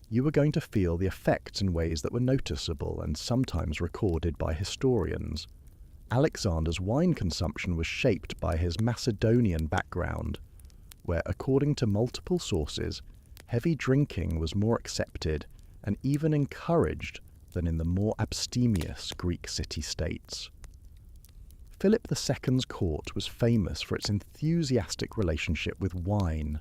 you were going to feel the effects in ways that were noticeable and sometimes recorded by historians. Alexander's wine consumption was shaped by his Macedonian background, where, according to multiple sources, heavy drinking was more accepted and even encouraged than in the more abstemious Greek city-states. Philip II's court was famous for its enthusiastic relationship with wine.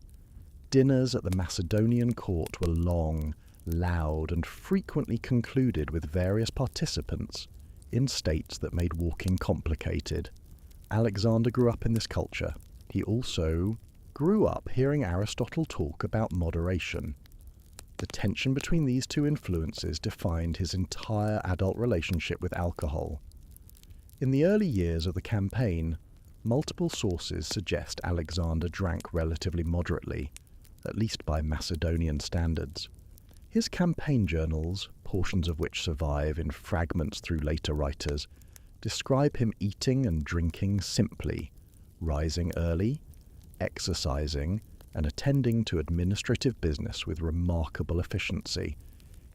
Dinners at the Macedonian court were long, loud, and frequently concluded with various participants in states that made walking complicated. Alexander grew up in this culture. He also grew up hearing Aristotle talk about moderation. The tension between these two influences defined his entire adult relationship with alcohol. In the early years of the campaign, multiple sources suggest Alexander drank relatively moderately, at least by Macedonian standards. His campaign journals, portions of which survive in fragments through later writers, describe him eating and drinking simply, rising early, exercising, and attending to administrative business with remarkable efficiency.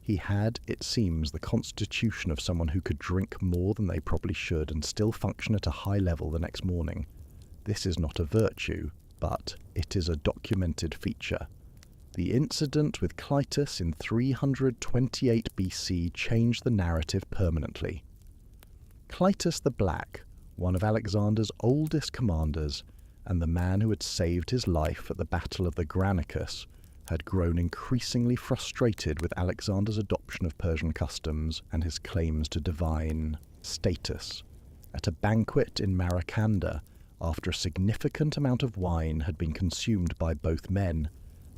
He had, it seems, the constitution of someone who could drink more than they probably should and still function at a high level the next morning. This is not a virtue, but it is a documented feature. The incident with Clitus in 328 BC changed the narrative permanently. Clitus the Black, one of Alexander's oldest commanders, and the man who had saved his life at the Battle of the Granicus, had grown increasingly frustrated with Alexander's adoption of Persian customs and his claims to divine status. At a banquet in Maracanda, after a significant amount of wine had been consumed by both men,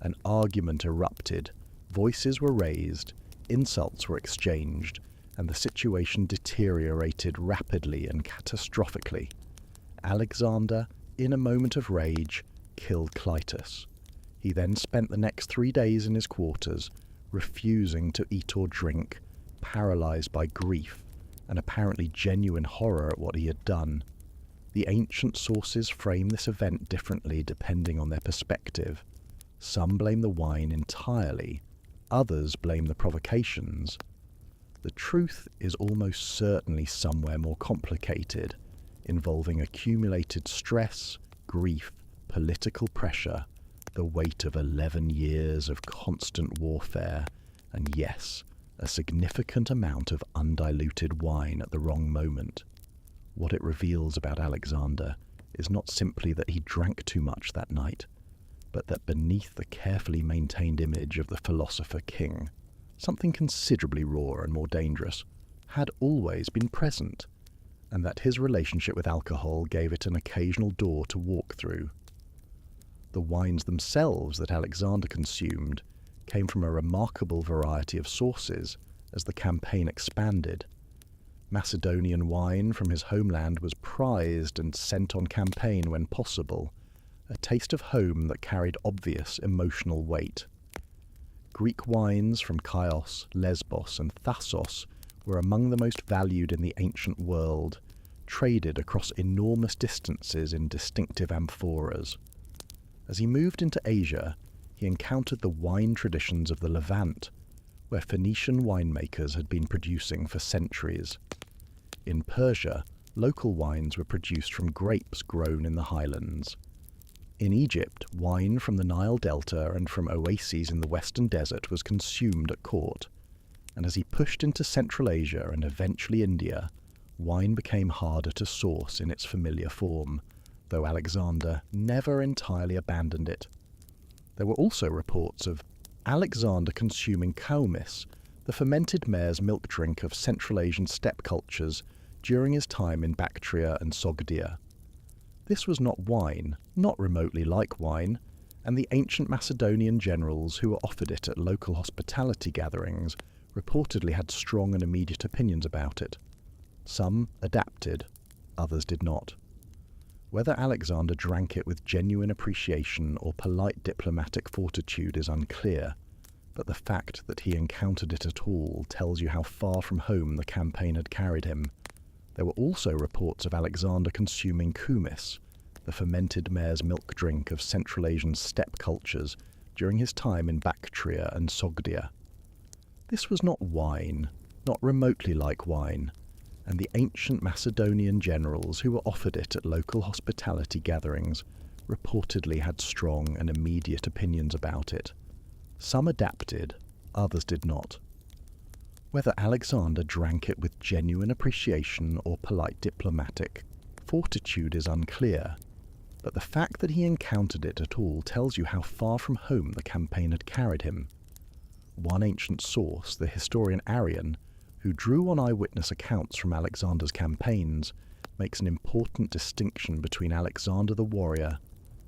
an argument erupted, voices were raised, insults were exchanged, and the situation deteriorated rapidly and catastrophically. Alexander, in a moment of rage, killed Clitus. He then spent the next 3 days in his quarters, refusing to eat or drink, paralyzed by grief and apparently genuine horror at what he had done. The ancient sources frame this event differently depending on their perspective. Some blame the wine entirely, others blame the provocations. The truth is almost certainly somewhere more complicated, involving accumulated stress, grief, political pressure, the weight of 11 years of constant warfare, and yes, a significant amount of undiluted wine at the wrong moment. What it reveals about Alexander is not simply that he drank too much that night, but that beneath the carefully maintained image of the philosopher king, something considerably rawer and more dangerous had always been present, and that his relationship with alcohol gave it an occasional door to walk through. The wines themselves that Alexander consumed came from a remarkable variety of sources as the campaign expanded. Macedonian wine from his homeland was prized and sent on campaign when possible, a taste of home that carried obvious emotional weight. Greek wines from Chios, Lesbos, and Thassos were among the most valued in the ancient world, traded across enormous distances in distinctive amphoras. As he moved into Asia, he encountered the wine traditions of the Levant, where Phoenician winemakers had been producing for centuries. In Persia, local wines were produced from grapes grown in the highlands. In Egypt, wine from the Nile Delta and from oases in the western desert was consumed at court, and as he pushed into Central Asia and eventually India, wine became harder to source in its familiar form, though Alexander never entirely abandoned it. There were also reports of Alexander consuming kaumis, the fermented mare's milk drink of Central Asian steppe cultures, during his time in Bactria and Sogdia. This was not wine, not remotely like wine, and the ancient Macedonian generals who were offered it at local hospitality gatherings reportedly had strong and immediate opinions about it. Some adapted, others did not. Whether Alexander drank it with genuine appreciation or polite diplomatic fortitude is unclear, but the fact that he encountered it at all tells you how far from home the campaign had carried him. There were also reports of Alexander consuming kumis, the fermented mare's milk drink of Central Asian steppe cultures, during his time in Bactria and Sogdia. This was not wine, not remotely like wine, and the ancient Macedonian generals who were offered it at local hospitality gatherings reportedly had strong and immediate opinions about it. Some adapted, others did not. Whether Alexander drank it with genuine appreciation or polite diplomatic fortitude is unclear, but the fact that he encountered it at all tells you how far from home the campaign had carried him. One ancient source, the historian Arrian, who drew on eyewitness accounts from Alexander's campaigns, makes an important distinction between Alexander the warrior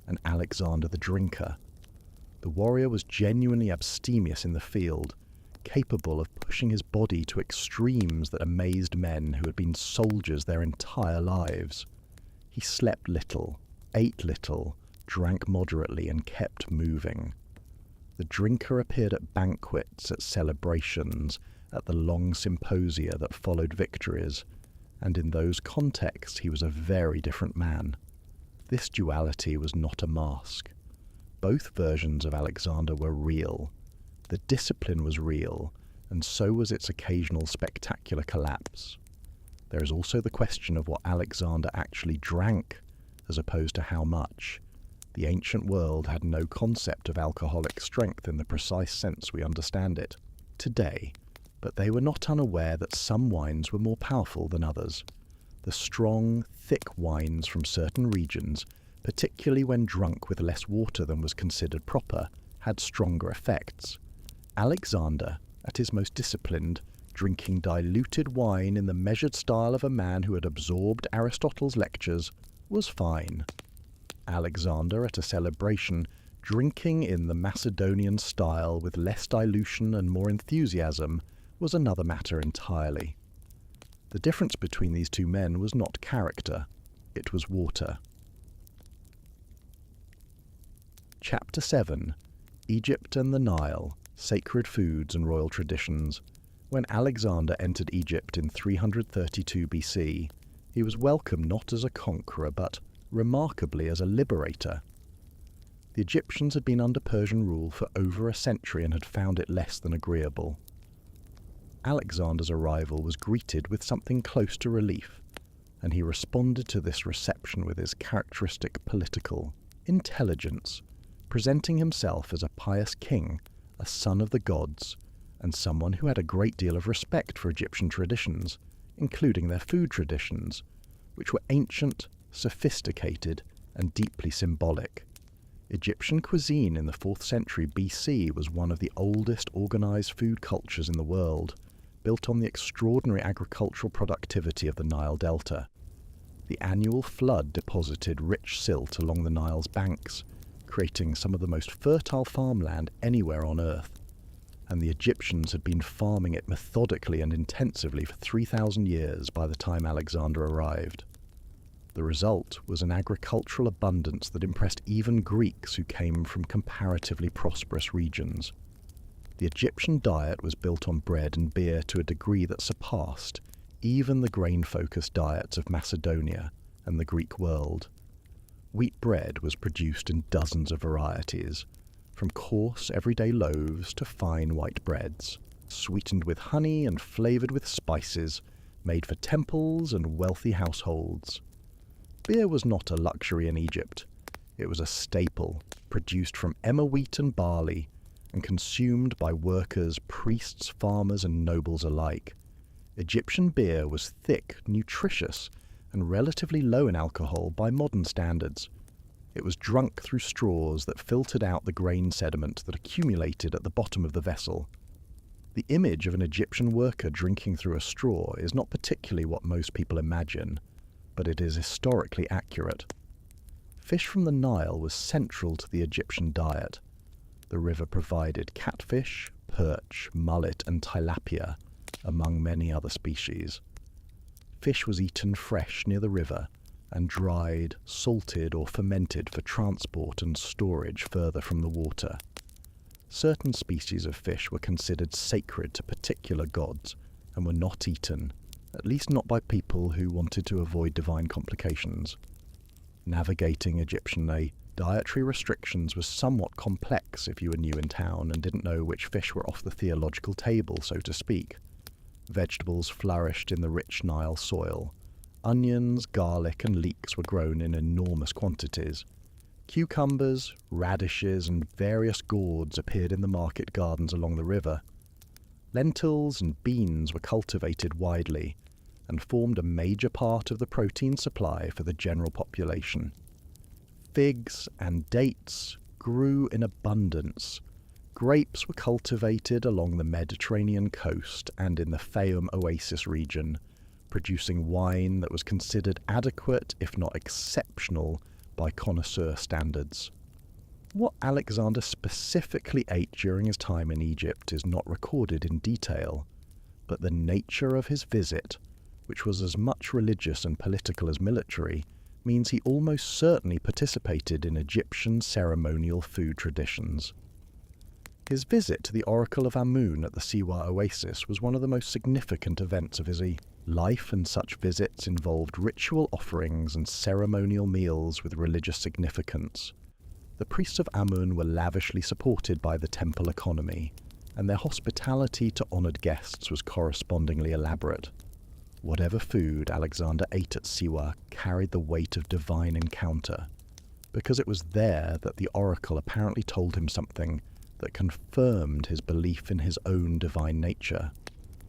and Alexander the drinker. The warrior was genuinely abstemious in the field, capable of pushing his body to extremes that amazed men who had been soldiers their entire lives. He slept little, ate little, drank moderately, and kept moving. The drinker appeared at banquets, at celebrations, at the long symposia that followed victories, and in those contexts he was a very different man. This duality was not a mask. both versions of Alexander were real. The discipline was real, and so was its occasional spectacular collapse. There is also the question of what Alexander actually drank, as opposed to how much. The ancient world had no concept of alcoholic strength in the precise sense we understand it today, but they were not unaware that some wines were more powerful than others. The strong, thick wines from certain regions, particularly when drunk with less water than was considered proper, had stronger effects. Alexander, at his most disciplined, drinking diluted wine in the measured style of a man who had absorbed Aristotle's lectures, was fine. Alexander, at a celebration, drinking in the Macedonian style with less dilution and more enthusiasm, was another matter entirely. The difference between these two men was not character, it was water. Chapter 7. Egypt and the Nile, Sacred Foods and Royal Traditions. When Alexander entered Egypt in 332 BC, he was welcomed not as a conqueror but, remarkably, as a liberator. The Egyptians had been under Persian rule for over a century and had found it less than agreeable. Alexander's arrival was greeted with something close to relief, and he responded to this reception with his characteristic political intelligence, presenting himself as a pious king, a son of the gods, and someone who had a great deal of respect for Egyptian traditions, including their food traditions, which were ancient, sophisticated, and deeply symbolic. Egyptian cuisine in the 4th century BC was one of the oldest organized food cultures in the world, built on the extraordinary agricultural productivity of the Nile Delta. The annual flood deposited rich silt along the Nile's banks, creating some of the most fertile farmland anywhere on Earth, and the Egyptians had been farming it methodically and intensively for 3,000 years by the time Alexander arrived. The result was an agricultural abundance that impressed even Greeks who came from comparatively prosperous regions. The Egyptian diet was built on bread and beer to a degree that surpassed even the grain-focused diets of Macedonia and the Greek world. Wheat bread was produced in dozens of varieties, from coarse everyday loaves to fine white breads, sweetened with honey and flavoured with spices, made for temples and wealthy households. Beer was not a luxury in Egypt. It was a staple, produced from emmer wheat and barley, and consumed by workers, priests, farmers, and nobles alike. Egyptian beer was thick, nutritious, and relatively low in alcohol by modern standards. It was drunk through straws that filtered out the grain sediment that accumulated at the bottom of the vessel. The image of an Egyptian worker drinking through a straw is not particularly what most people imagine, but it is historically accurate. Fish from the Nile was central to the Egyptian diet. The river provided catfish, perch, mullet, and tilapia, among many other species. Fish was eaten fresh near the river and dried, salted, or fermented for transport and storage further from the water. Certain species of fish were considered sacred to particular gods and were not eaten, at least not by people who wanted to avoid divine complications. Navigating Egyptian dietary restrictions was somewhat complex if you were new in town and didn't know which fish were off the theological table, so to speak. Vegetables flourished in the rich Nile soil. Onions, garlic, and leeks were grown in enormous quantities. Cucumbers, radishes, and various gourds appeared in the market gardens along the river. Lentils and beans were cultivated widely and formed a major part of the protein supply for the general population. Figs and dates grew in abundance. Grapes were cultivated along the Mediterranean coast and in the Fayum oasis region, producing wine that was considered adequate, if not exceptional, by connoisseur standards. What Alexander specifically ate during his time in Egypt is not recorded in detail, but the nature of his visit, which was as much religious and political as military, means he almost certainly participated in Egyptian ceremonial food traditions. His visit to the Oracle of Amun at the Siwa oasis was one of the most significant events of his life, and such visits involved ritual offerings and ceremonial meals with religious significance. The priests of Amun were lavishly supported by the temple economy, and their hospitality to honoured guests was correspondingly elaborate. Whatever food Alexander ate at Siwa carried the weight of divine encounter, because it was there that the oracle apparently told him something that confirmed his belief in his own divine nature,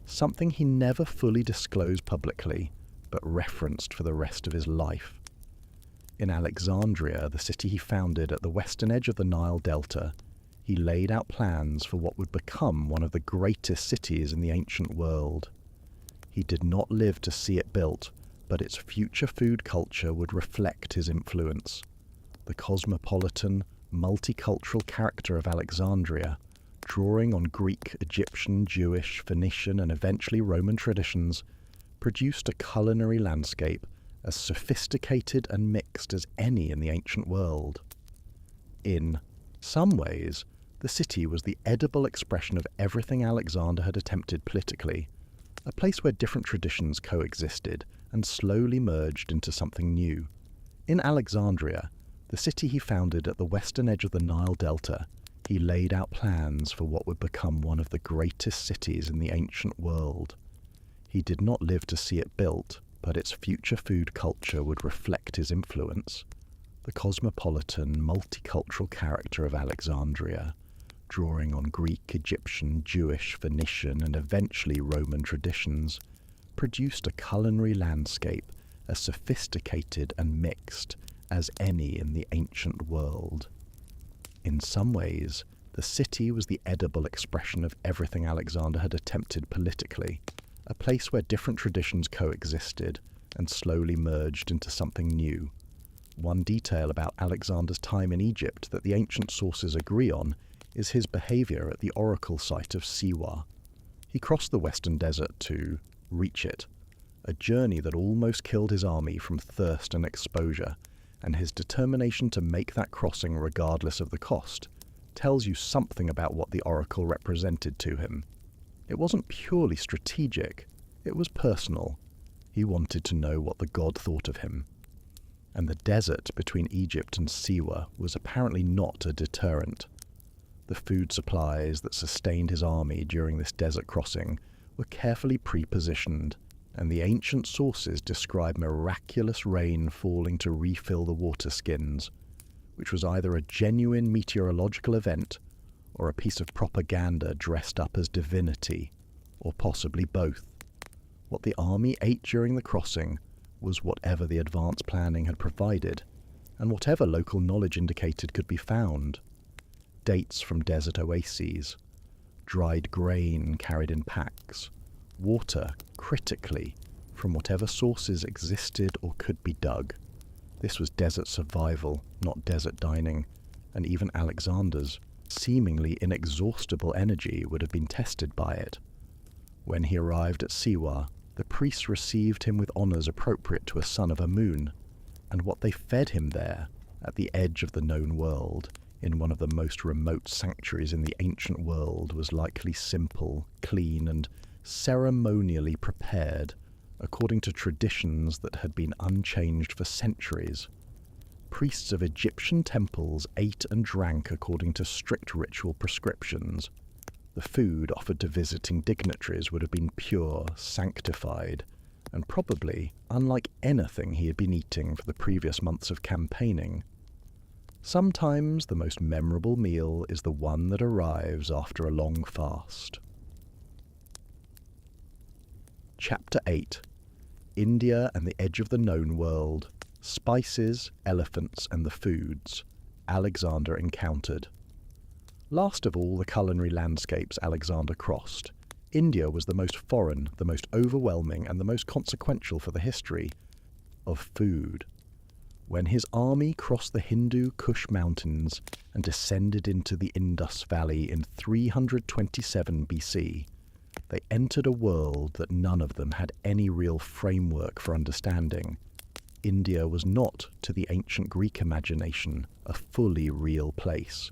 something he never fully disclosed publicly, but referenced for the rest of his life. In Alexandria, the city he founded at the western edge of the Nile Delta, he laid out plans for what would become one of the greatest cities in the ancient world. He did not live to see it built, but its future food culture would reflect his influence. The cosmopolitan, multicultural character of Alexandria, drawing on Greek, Egyptian, Jewish, Phoenician, and eventually Roman traditions, produced a culinary landscape as sophisticated and mixed as any in the ancient world. In some ways, the city was the edible expression of everything Alexander had attempted politically, a place where different traditions coexisted and slowly merged into something new. In Alexandria, the city he founded at the western edge of the Nile Delta, he laid out plans for what would become one of the greatest cities in the ancient world. He did not live to see it built, but its future food culture would reflect his influence. The cosmopolitan, multicultural character of Alexandria, drawing on Greek, Egyptian, Jewish, Phoenician, and eventually Roman traditions, produced a culinary landscape as sophisticated and mixed as any in the ancient world. In some ways, the city was the edible expression of everything Alexander had attempted politically, a place where different traditions coexisted and slowly merged into something new. One detail about Alexander's time in Egypt that the ancient sources agree on is his behavior at the oracle site of Siwa. He crossed the western desert to reach it, a journey that almost killed his army from thirst and exposure, and his determination to make that crossing regardless of the cost tells you something about what the oracle represented to him. It wasn't purely strategic, it was personal. He wanted to know what the god thought of him. And the desert between Egypt and Siwa was apparently not a deterrent. The food supplies that sustained his army during this desert crossing were carefully pre-positioned, and the ancient sources describe miraculous rain falling to refill the water skins, which was either a genuine meteorological event or a piece of propaganda dressed up as divinity, or possibly both. What the army ate during the crossing was whatever the advanced planning had provided, and whatever local knowledge indicated could be found. Dates from desert oases, dried grain carried in packs, water, critically, from whatever sources existed or could be dug. This was desert survival, not desert dining, and even Alexander's seemingly inexhaustible energy would have been tested by it. When he arrived at Siwa, the priests received him with honours appropriate to a son of Amun, and what they fed him there, at the edge of the known world, in one of the most remote sanctuaries in the ancient world, was likely simple, clean, and ceremonially prepared, according to traditions that had been unchanged for centuries. Priests of Egyptian temples ate and drank according to strict ritual prescriptions. The food offered to visiting dignitaries would have been pure, sanctified, and probably unlike anything he had been eating for the previous months of campaigning. Sometimes the most memorable meal is the one that arrives after a long fast. Chapter 8. India and the Edge of the Known World. Spices, Elephants, and the Foods Alexander encountered. Last of all the culinary landscapes Alexander crossed, India was the most foreign, the most overwhelming, and the most consequential for the history of food. When his army crossed the Hindu Kush mountains and descended into the Indus Valley in 327 BC, they entered a world that none of them had any real framework for understanding. India was not, to the ancient Greek imagination, a fully real place.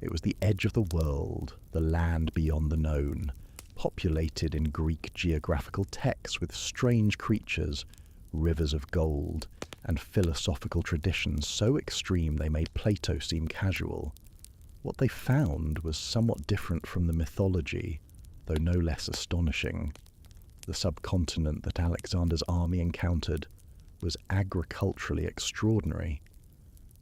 It was the edge of the world, the land beyond the known, populated in Greek geographical texts with strange creatures, rivers of gold, and philosophical traditions so extreme they made Plato seem casual. What they found was somewhat different from the mythology, though no less astonishing. The subcontinent that Alexander's army encountered was agriculturally extraordinary.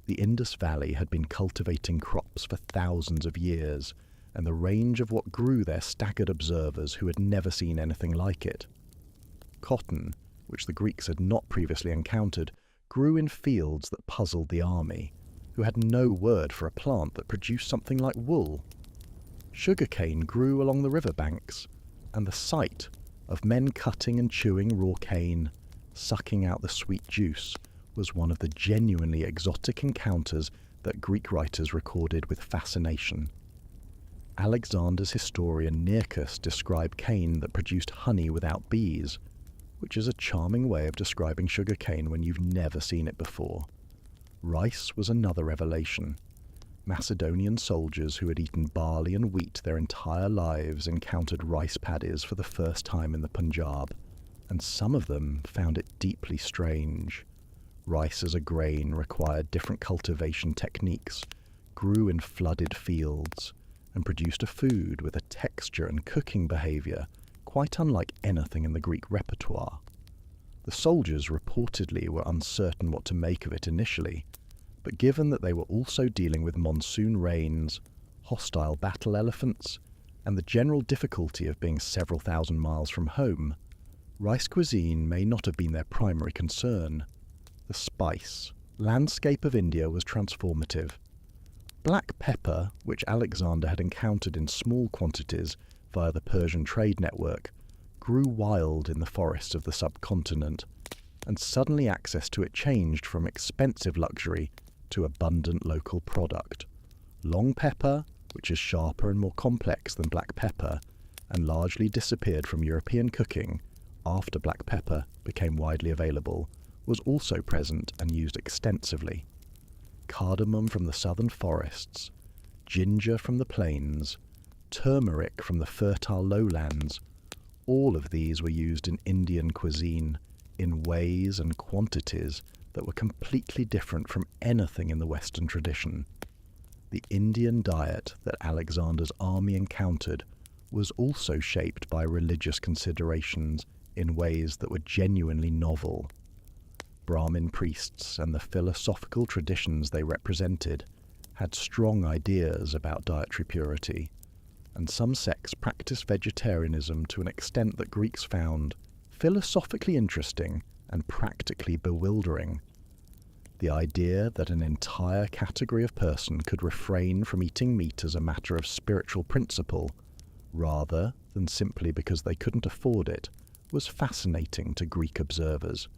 The Indus Valley had been cultivating crops for thousands of years, and the range of what grew there staggered observers who had never seen anything like it. Cotton, which the Greeks had not previously encountered, grew in fields that puzzled the army, who had no word for a plant that produced something like wool. Sugarcane grew along the riverbanks, and the sight of men cutting and chewing raw cane, sucking out the sweet juice, was one of the genuinely exotic encounters that Greek writers recorded with fascination. Alexander's historian Nearchus described cane that produced honey without bees, which is a charming way of describing sugarcane when you've never seen it before. Rice was another revelation. Macedonian soldiers who had eaten barley and wheat their entire lives encountered rice paddies for the first time in the Punjab, and some of them found it deeply strange. Rice as a grain required different cultivation techniques, grew in flooded fields, and produced a food with a texture and cooking behaviour quite unlike anything in the Greek repertoire. The soldiers reportedly were uncertain what to make of it initially, but given that they were also dealing with monsoon rains, hostile battle elephants, and the general difficulty of being several thousand miles from home, rice cuisine may not have been their primary concern. The spice landscape of India was transformative. Black pepper, which Alexander had encountered in small quantities via the Persian trade network, grew wild in the forests of the subcontinent, and suddenly access to it changed from expensive luxury to abundant local product. Long pepper, which is sharper and more complex than black pepper, and largely disappeared from European cooking after black pepper became widely available, was also present and used extensively. Cardamom from the southern forests, ginger from the plains, turmeric from the fertile lowlands, all of these were used in Indian cuisine in ways and quantities that were completely different from anything in the Western tradition. The Indian diet that Alexander's army encountered was also shaped by religious considerations in ways that were genuinely novel. Brahmin priests and the philosophical traditions they represented had strong ideas about dietary purity, and some sects practiced vegetarianism to an extent that Greeks found philosophically interesting and practically bewildering. The idea that an entire category of person could refrain from eating meat as a matter of spiritual principle, rather than simply because they couldn't afford it, was fascinating to Greek observers.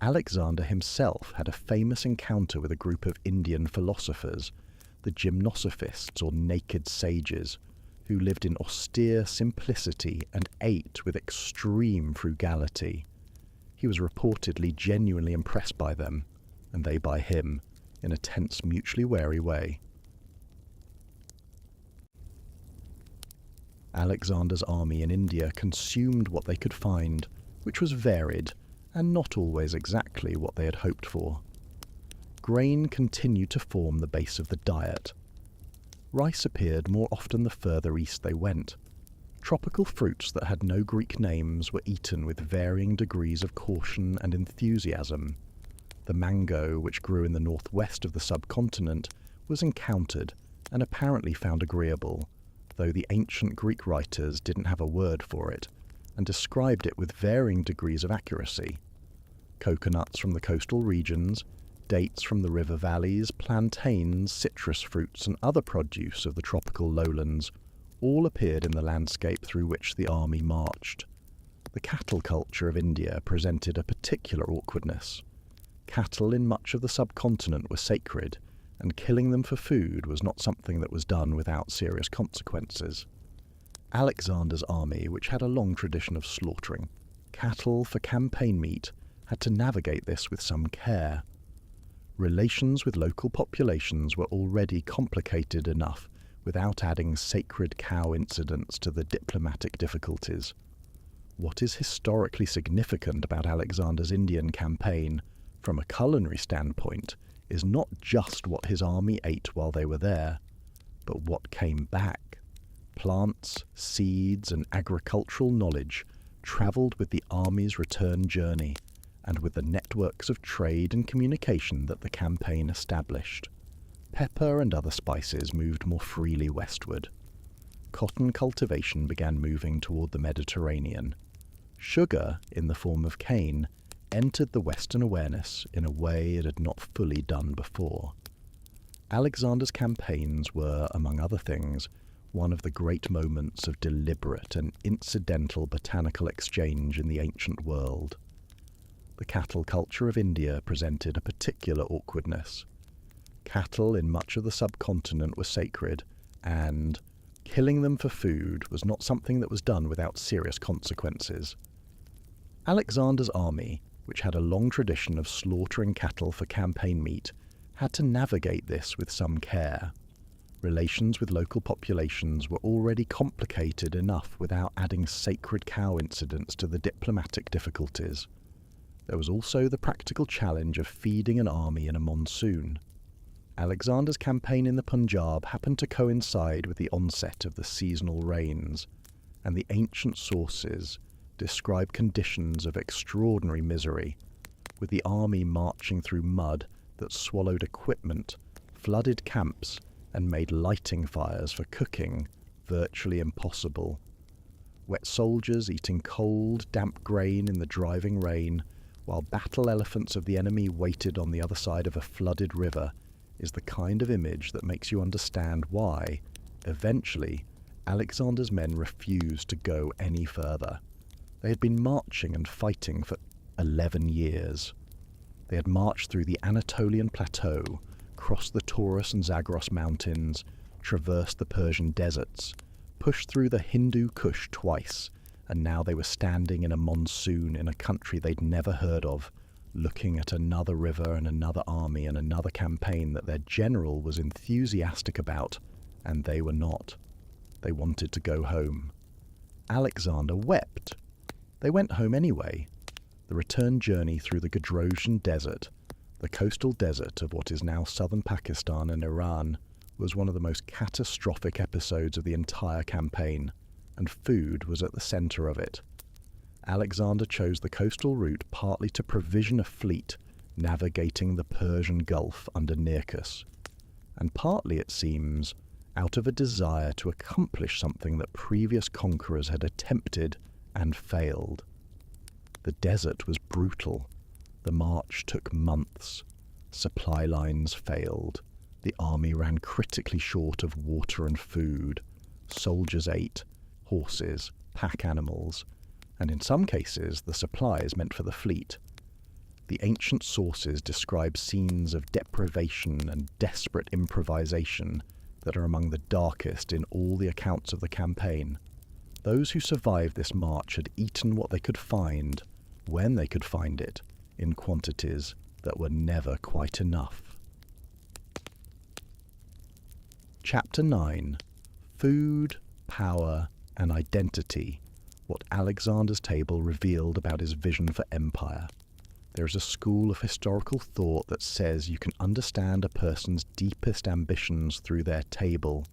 Alexander himself had a famous encounter with a group of Indian philosophers, the gymnosophists or naked sages, who lived in austere simplicity and ate with extreme frugality. He was reportedly genuinely impressed by them, and they by him, in a tense, mutually wary way. Alexander's army in India consumed what they could find, which was varied and not always exactly what they had hoped for. Grain continued to form the base of the diet. Rice appeared more often the further east they went. Tropical fruits that had no Greek names were eaten with varying degrees of caution and enthusiasm. The mango, which grew in the northwest of the subcontinent, was encountered and apparently found agreeable, though the ancient Greek writers didn't have a word for it, and described it with varying degrees of accuracy. Coconuts from the coastal regions, dates from the river valleys, plantains, citrus fruits, and other produce of the tropical lowlands all appeared in the landscape through which the army marched. The cattle culture of India presented a particular awkwardness. Cattle in much of the subcontinent were sacred, and killing them for food was not something that was done without serious consequences. Alexander's army, which had a long tradition of slaughtering cattle for campaign meat, had to navigate this with some care. Relations with local populations were already complicated enough without adding sacred cow incidents to the diplomatic difficulties. What is historically significant about Alexander's Indian campaign, from a culinary standpoint, is not just what his army ate while they were there, but what came back. Plants, seeds, and agricultural knowledge travelled with the army's return journey and with the networks of trade and communication that the campaign established. Pepper and other spices moved more freely westward. Cotton cultivation began moving toward the Mediterranean. Sugar, in the form of cane, entered the Western awareness in a way it had not fully done before. Alexander's campaigns were, among other things, one of the great moments of deliberate and incidental botanical exchange in the ancient world. The cattle culture of India presented a particular awkwardness. Cattle in much of the subcontinent were sacred, and killing them for food was not something that was done without serious consequences. Alexander's army, which had a long tradition of slaughtering cattle for campaign meat, had to navigate this with some care. Relations with local populations were already complicated enough without adding sacred cow incidents to the diplomatic difficulties. There was also the practical challenge of feeding an army in a monsoon. Alexander's campaign in the Punjab happened to coincide with the onset of the seasonal rains, and the ancient sources describe conditions of extraordinary misery, with the army marching through mud that swallowed equipment, flooded camps, and made lighting fires for cooking virtually impossible. Wet soldiers eating cold, damp grain in the driving rain, while battle elephants of the enemy waited on the other side of a flooded river, is the kind of image that makes you understand why, eventually, Alexander's men refused to go any further. They had been marching and fighting for 11 years. They had marched through the Anatolian plateau, crossed the Taurus and Zagros mountains, traversed the Persian deserts, pushed through the Hindu Kush twice, and now they were standing in a monsoon in a country they'd never heard of, looking at another river and another army and another campaign that their general was enthusiastic about, and they were not. They wanted to go home. Alexander wept. They went home anyway. The return journey through the Gadrosian Desert, the coastal desert of what is now southern Pakistan and Iran, was one of the most catastrophic episodes of the entire campaign, and food was at the center of it. Alexander chose the coastal route partly to provision a fleet navigating the Persian Gulf under Nearchus, and partly, it seems, out of a desire to accomplish something that previous conquerors had attempted and failed. The desert was brutal. The march took months. Supply lines failed. The army ran critically short of water and food. Soldiers ate horses, pack animals, and in some cases the supplies meant for the fleet. The ancient sources describe scenes of deprivation and desperate improvisation that are among the darkest in all the accounts of the campaign. Those who survived this march had eaten what they could find, when they could find it, in quantities that were never quite enough. Chapter 9. Food, Power, and Identity. What Alexander's table revealed about his vision for empire. There is a school of historical thought that says you can understand a person's deepest ambitions through their table.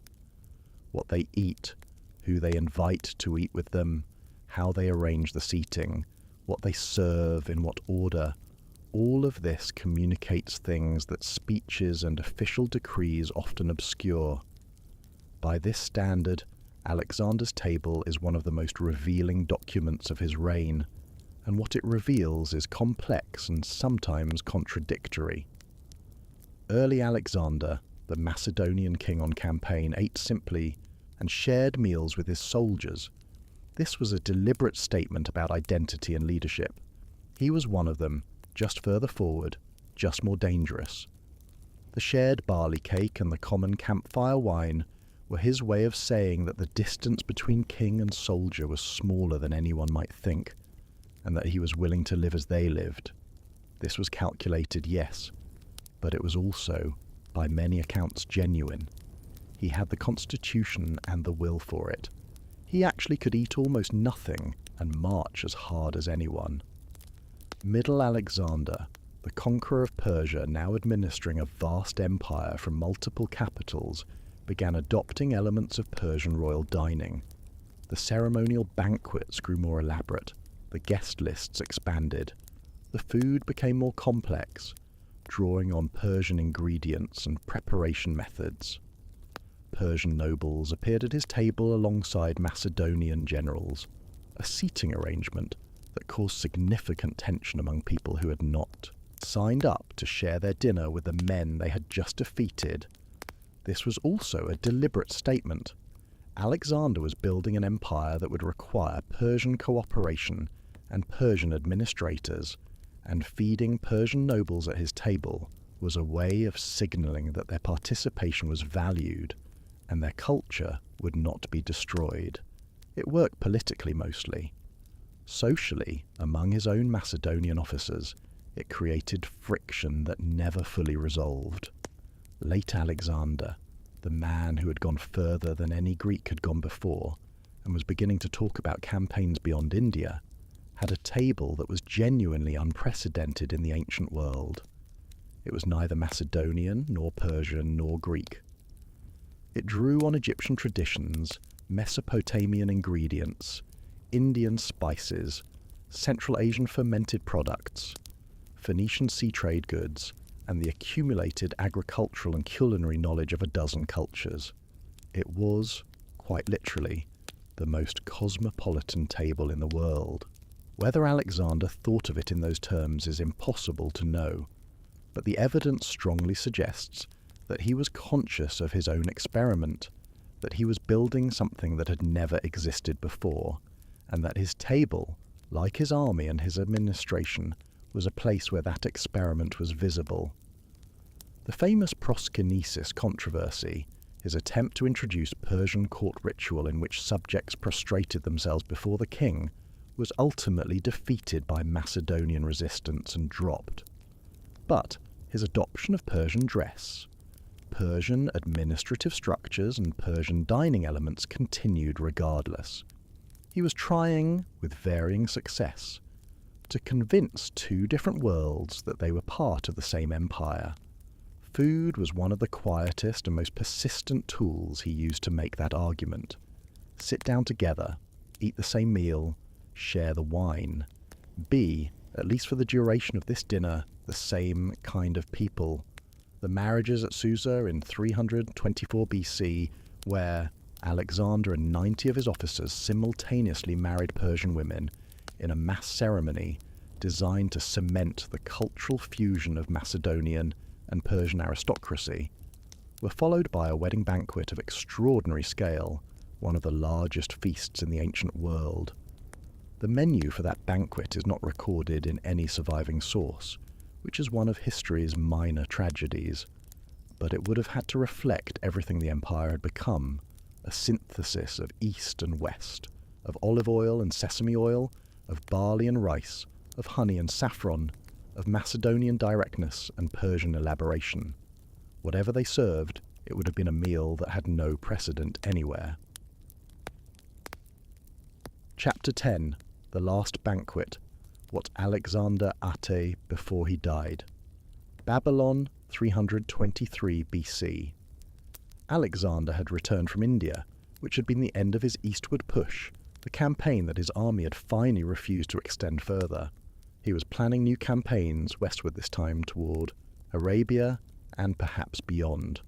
What they eat, who they invite to eat with them, how they arrange the seating, what they serve, in what order. All of this communicates things that speeches and official decrees often obscure. By this standard, Alexander's table is one of the most revealing documents of his reign, and what it reveals is complex and sometimes contradictory. Early Alexander, the Macedonian king on campaign, ate simply and shared meals with his soldiers. This was a deliberate statement about identity and leadership. He was one of them, just further forward, just more dangerous. The shared barley cake and the common campfire wine were his way of saying that the distance between king and soldier was smaller than anyone might think, and that he was willing to live as they lived. This was calculated, yes, but it was also, by many accounts, genuine. He had the constitution and the will for it. He actually could eat almost nothing and march as hard as anyone. Middle Alexander, the conqueror of Persia, now administering a vast empire from multiple capitals, began adopting elements of Persian royal dining. The ceremonial banquets grew more elaborate, the guest lists expanded. The food became more complex, drawing on Persian ingredients and preparation methods. Persian nobles appeared at his table alongside Macedonian generals, a seating arrangement that caused significant tension among people who had not signed up to share their dinner with the men they had just defeated. This was also a deliberate statement. Alexander was building an empire that would require Persian cooperation and Persian administrators, and feeding Persian nobles at his table was a way of signalling that their participation was valued and their culture would not be destroyed. It worked politically mostly. Socially, among his own Macedonian officers, it created friction that never fully resolved. Late Alexander, the man who had gone further than any Greek had gone before, and was beginning to talk about campaigns beyond India, had a table that was genuinely unprecedented in the ancient world. It was neither Macedonian, nor Persian, nor Greek. It drew on Egyptian traditions, Mesopotamian ingredients, Indian spices, Central Asian fermented products, Phoenician sea trade goods, and the accumulated agricultural and culinary knowledge of a dozen cultures. It was, quite literally, the most cosmopolitan table in the world. Whether Alexander thought of it in those terms is impossible to know, but the evidence strongly suggests that he was conscious of his own experiment, that he was building something that had never existed before, and that his table, like his army and his administration, was a place where that experiment was visible. The famous proskynesis controversy, his attempt to introduce Persian court ritual in which subjects prostrated themselves before the king, was ultimately defeated by Macedonian resistance and dropped. But his adoption of Persian dress, Persian administrative structures and Persian dining elements continued regardless. He was trying, with varying success, to convince two different worlds that they were part of the same empire. Food was one of the quietest and most persistent tools he used to make that argument. Sit down together, eat the same meal, share the wine. Be, at least for the duration of this dinner, the same kind of people. The marriages at Susa in 324 BC, where Alexander and 90 of his officers simultaneously married Persian women in a mass ceremony designed to cement the cultural fusion of Macedonian and Persian aristocracy, were followed by a wedding banquet of extraordinary scale, one of the largest feasts in the ancient world. The menu for that banquet is not recorded in any surviving source, which is one of history's minor tragedies, but it would have had to reflect everything the empire had become, a synthesis of East and West, of olive oil and sesame oil, of barley and rice, of honey and saffron, of Macedonian directness and Persian elaboration. Whatever they served, it would have been a meal that had no precedent anywhere. Chapter 10. The Last Banquet. What Alexander ate before he died. Babylon, 323 BC. Alexander had returned from India, which had been the end of his eastward push, the campaign that his army had finally refused to extend further. He was planning new campaigns westward this time toward Arabia and perhaps beyond.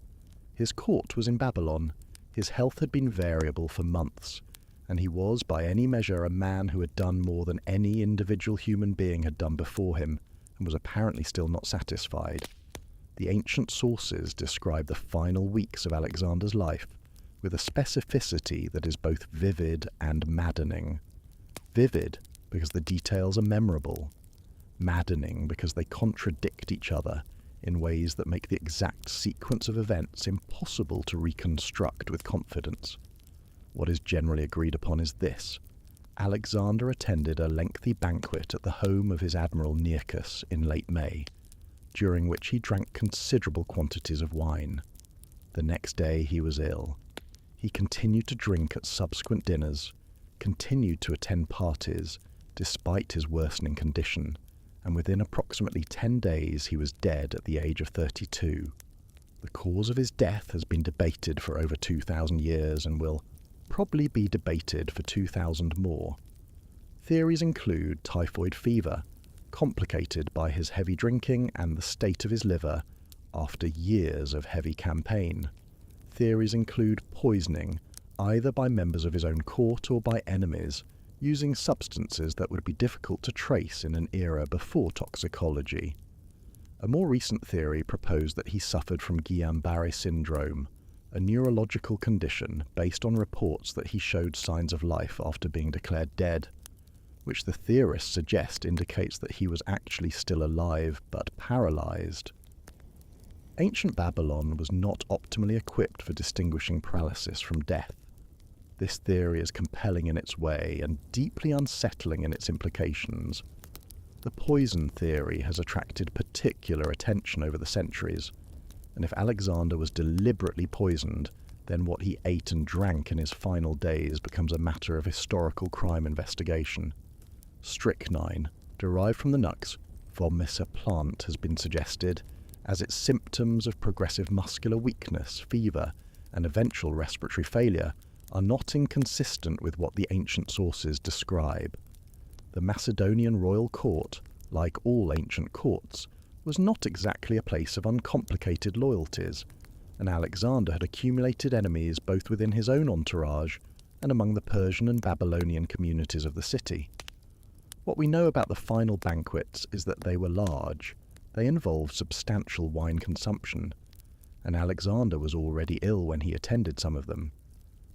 His court was in Babylon. His health had been variable for months, and he was by any measure a man who had done more than any individual human being had done before him, and was apparently still not satisfied. The ancient sources describe the final weeks of Alexander's life with a specificity that is both vivid and maddening. Vivid because the details are memorable, maddening because they contradict each other in ways that make the exact sequence of events impossible to reconstruct with confidence. What is generally agreed upon is this: Alexander attended a lengthy banquet at the home of his admiral Nearchus in late May, during which he drank considerable quantities of wine. The next day he was ill. He continued to drink at subsequent dinners, continued to attend parties despite his worsening condition, and within approximately 10 days he was dead at the age of 32. The cause of his death has been debated for over 2,000 years and will probably be debated for 2,000 more. Theories include typhoid fever, complicated by his heavy drinking and the state of his liver after years of heavy campaign. Theories include poisoning, either by members of his own court or by enemies, using substances that would be difficult to trace in an era before toxicology. A more recent theory proposed that he suffered from Guillain-Barré syndrome, a neurological condition based on reports that he showed signs of life after being declared dead, which the theorists suggest indicates that he was actually still alive but paralyzed. Ancient Babylon was not optimally equipped for distinguishing paralysis from death. This theory is compelling in its way and deeply unsettling in its implications. The poison theory has attracted particular attention over the centuries, and if Alexander was deliberately poisoned, then what he ate and drank in his final days becomes a matter of historical crime investigation. Strychnine, derived from the nux vomica plant, has been suggested, as its symptoms of progressive muscular weakness, fever, and eventual respiratory failure are not inconsistent with what the ancient sources describe. The Macedonian royal court, like all ancient courts, was not exactly a place of uncomplicated loyalties, and Alexander had accumulated enemies both within his own entourage and among the Persian and Babylonian communities of the city. What we know about the final banquets is that they were large. They involved substantial wine consumption, and Alexander was already ill when he attended some of them.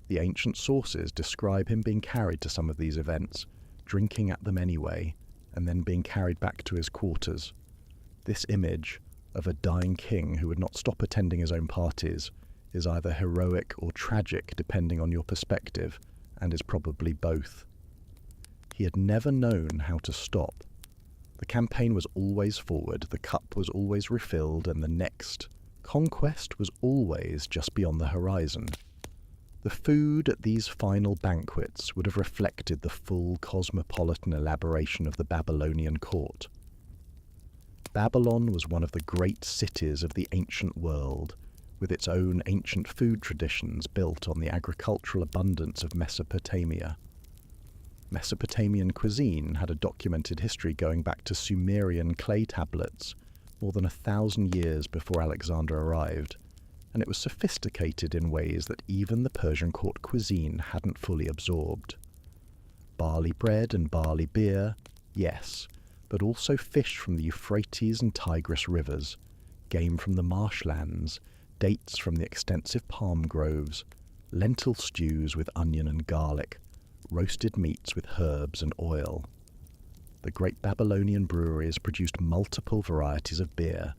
The ancient sources describe him being carried to some of these events, drinking at them anyway, and then being carried back to his quarters. This image of a dying king who would not stop attending his own parties is either heroic or tragic depending on your perspective, and is probably both. He had never known how to stop. The campaign was always forward, the cup was always refilled, and the next conquest was always just beyond the horizon. The food at these final banquets would have reflected the full cosmopolitan elaboration of the Babylonian court. Babylon was one of the great cities of the ancient world, with its own ancient food traditions built on the agricultural abundance of Mesopotamia. Mesopotamian cuisine had a documented history going back to Sumerian clay tablets more than 1,000 years before Alexander arrived, and it was sophisticated in ways that even the Persian court cuisine hadn't fully absorbed. Barley bread and barley beer, yes, but also fish from the Euphrates and Tigris rivers, game from the marshlands, dates from the extensive palm groves, lentil stews with onion and garlic, roasted meats with herbs and oil. The great Babylonian breweries produced multiple varieties of beer,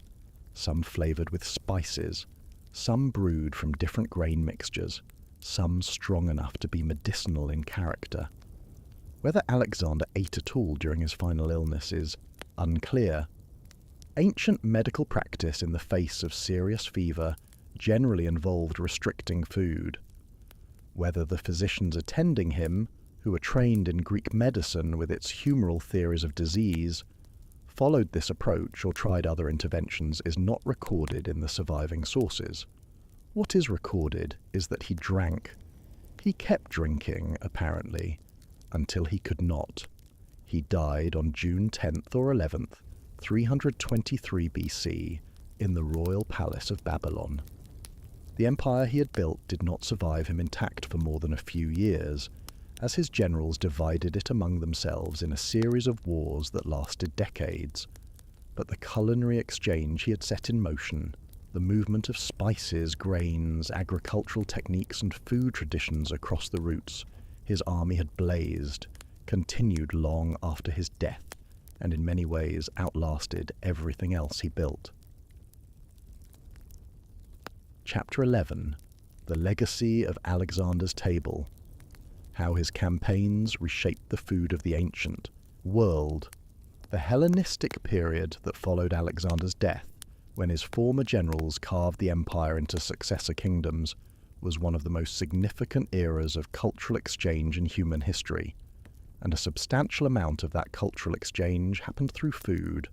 some flavoured with spices, some brewed from different grain mixtures, some strong enough to be medicinal in character. Whether Alexander ate at all during his final illness is unclear. Ancient medical practice in the face of serious fever generally involved restricting food. Whether the physicians attending him, who were trained in Greek medicine with its humoral theories of disease, followed this approach or tried other interventions is not recorded in the surviving sources. What is recorded is that he drank. He kept drinking, apparently, until he could not. He died on June 10th or 11th, 323 BC, in the royal palace of Babylon. The empire he had built did not survive him intact for more than a few years, as his generals divided it among themselves in a series of wars that lasted decades. But the culinary exchange he had set in motion, the movement of spices, grains, agricultural techniques and food traditions across the routes his army had blazed, continued long after his death, and in many ways outlasted everything else he built. Chapter 11. The Legacy of Alexander's Table. How his campaigns reshaped the food of the ancient world. The Hellenistic period that followed Alexander's death, when his former generals carved the empire into successor kingdoms, was one of the most significant eras of cultural exchange in human history, and a substantial amount of that cultural exchange happened through food.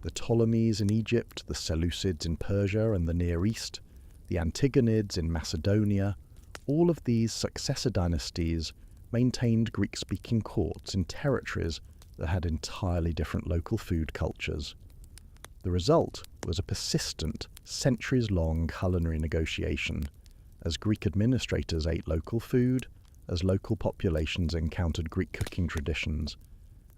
The Ptolemies in Egypt, the Seleucids in Persia and the Near East, the Antigonids in Macedonia, all of these successor dynasties maintained Greek-speaking courts in territories that had entirely different local food cultures. The result was a persistent, centuries-long culinary negotiation, as Greek administrators ate local food, as local populations encountered Greek cooking traditions,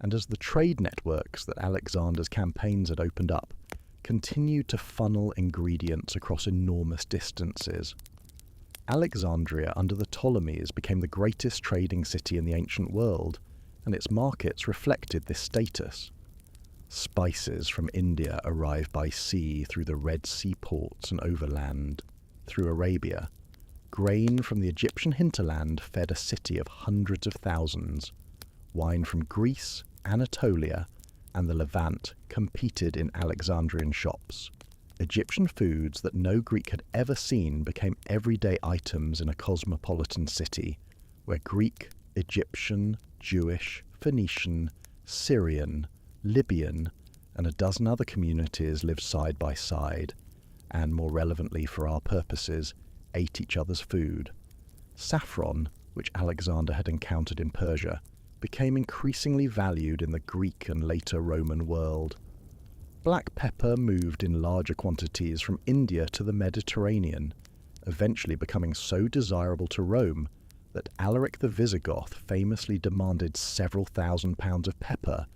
and as the trade networks that Alexander's campaigns had opened up continued to funnel ingredients across enormous distances. Alexandria under the Ptolemies became the greatest trading city in the ancient world, and its markets reflected this status. Spices from India arrived by sea through the Red Sea ports and overland through Arabia. Grain from the Egyptian hinterland fed a city of hundreds of thousands. Wine from Greece, Anatolia, and the Levant competed in Alexandrian shops. Egyptian foods that no Greek had ever seen became everyday items in a cosmopolitan city, where Greek, Egyptian, Jewish, Phoenician, Syrian, Libyan, and a dozen other communities lived side by side, and more relevantly for our purposes, ate each other's food. Saffron, which Alexander had encountered in Persia, became increasingly valued in the Greek and later Roman world. Black pepper moved in larger quantities from India to the Mediterranean, eventually becoming so desirable to Rome that Alaric the Visigoth famously demanded several £1,000s of pepper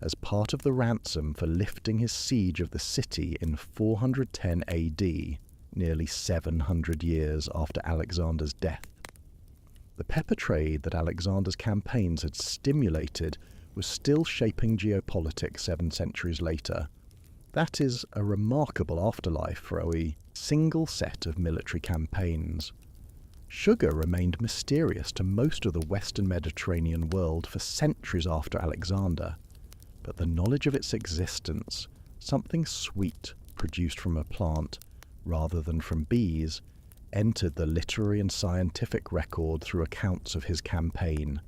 as part of the ransom for lifting his siege of the city in 410 AD, nearly 700 years after Alexander's death. The pepper trade that Alexander's campaigns had stimulated was still shaping geopolitics 7 centuries later. That is a remarkable afterlife for a single set of military campaigns. Sugar remained mysterious to most of the Western Mediterranean world for centuries after Alexander, but the knowledge of its existence, something sweet produced from a plant rather than from bees, entered the literary and scientific record through accounts of his campaign,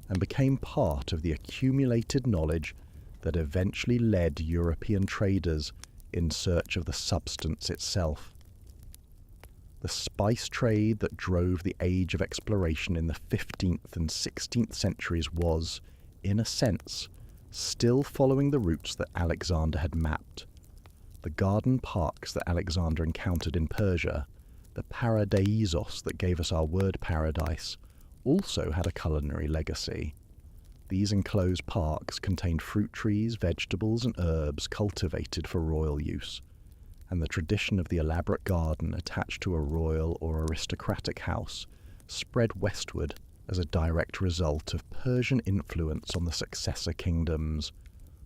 and became part of the accumulated knowledge that eventually led European traders in search of the substance itself. The spice trade that drove the age of exploration in the 15th and 16th centuries was, in a sense, still following the routes that Alexander had mapped. The garden parks that Alexander encountered in Persia, the paradisos that gave us our word paradise, also had a culinary legacy. These enclosed parks contained fruit trees, vegetables, and herbs cultivated for royal use, and the tradition of the elaborate garden attached to a royal or aristocratic house spread westward as a direct result of Persian influence on the successor kingdoms.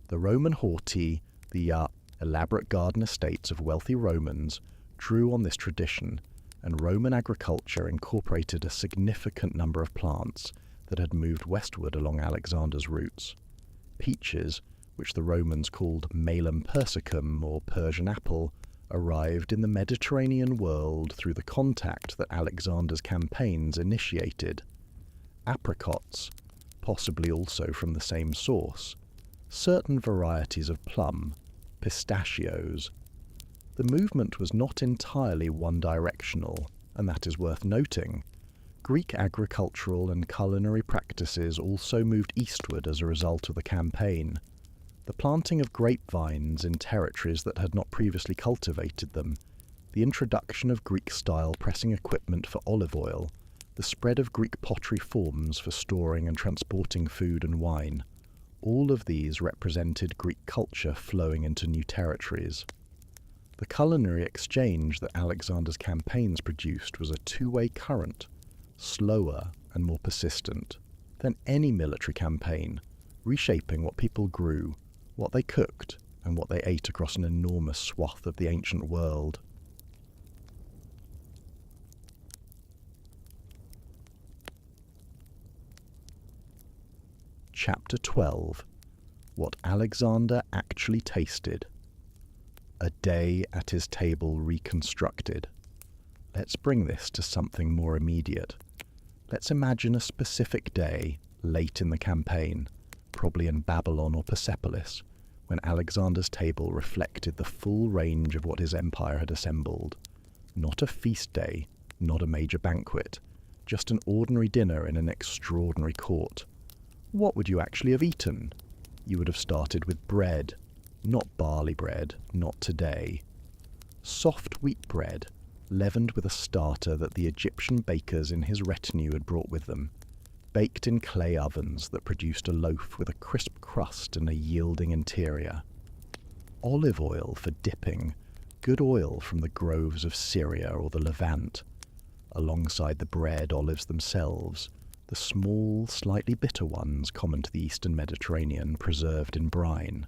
The Roman haughty, the elaborate garden estates of wealthy Romans, drew on this tradition, and Roman agriculture incorporated a significant number of plants that had moved westward along Alexander's routes. Peaches, which the Romans called Malum persicum or Persian apple, arrived in the Mediterranean world through the contact that Alexander's campaigns initiated. Apricots, possibly also from the same source, certain varieties of plum, pistachios. The movement was not entirely one-directional, and that is worth noting. Greek agricultural and culinary practices also moved eastward as a result of the campaign. The planting of grapevines in territories that had not previously cultivated them, the introduction of Greek-style pressing equipment for olive oil, the spread of Greek pottery forms for storing and transporting food and wine, all of these represented Greek culture flowing into new territories. The culinary exchange that Alexander's campaigns produced was a two-way current, slower and more persistent than any military campaign, reshaping what people grew, what they cooked, and what they ate across an enormous swath of the ancient world. Chapter 12. What Alexander actually tasted. A day at his table reconstructed. Let's bring this to something more immediate. Let's imagine a specific day, late in the campaign, probably in Babylon or Persepolis, when Alexander's table reflected the full range of what his empire had assembled. Not a feast day, not a major banquet, just an ordinary dinner in an extraordinary court. What would you actually have eaten? You would have started with bread, not barley bread, not today. Soft wheat bread, leavened with a starter that the Egyptian bakers in his retinue had brought with them, baked in clay ovens that produced a loaf with a crisp crust and a yielding interior. Olive oil for dipping, good oil from the groves of Syria or the Levant. Alongside the bread, olives themselves, the small, slightly bitter ones common to the eastern Mediterranean, preserved in brine.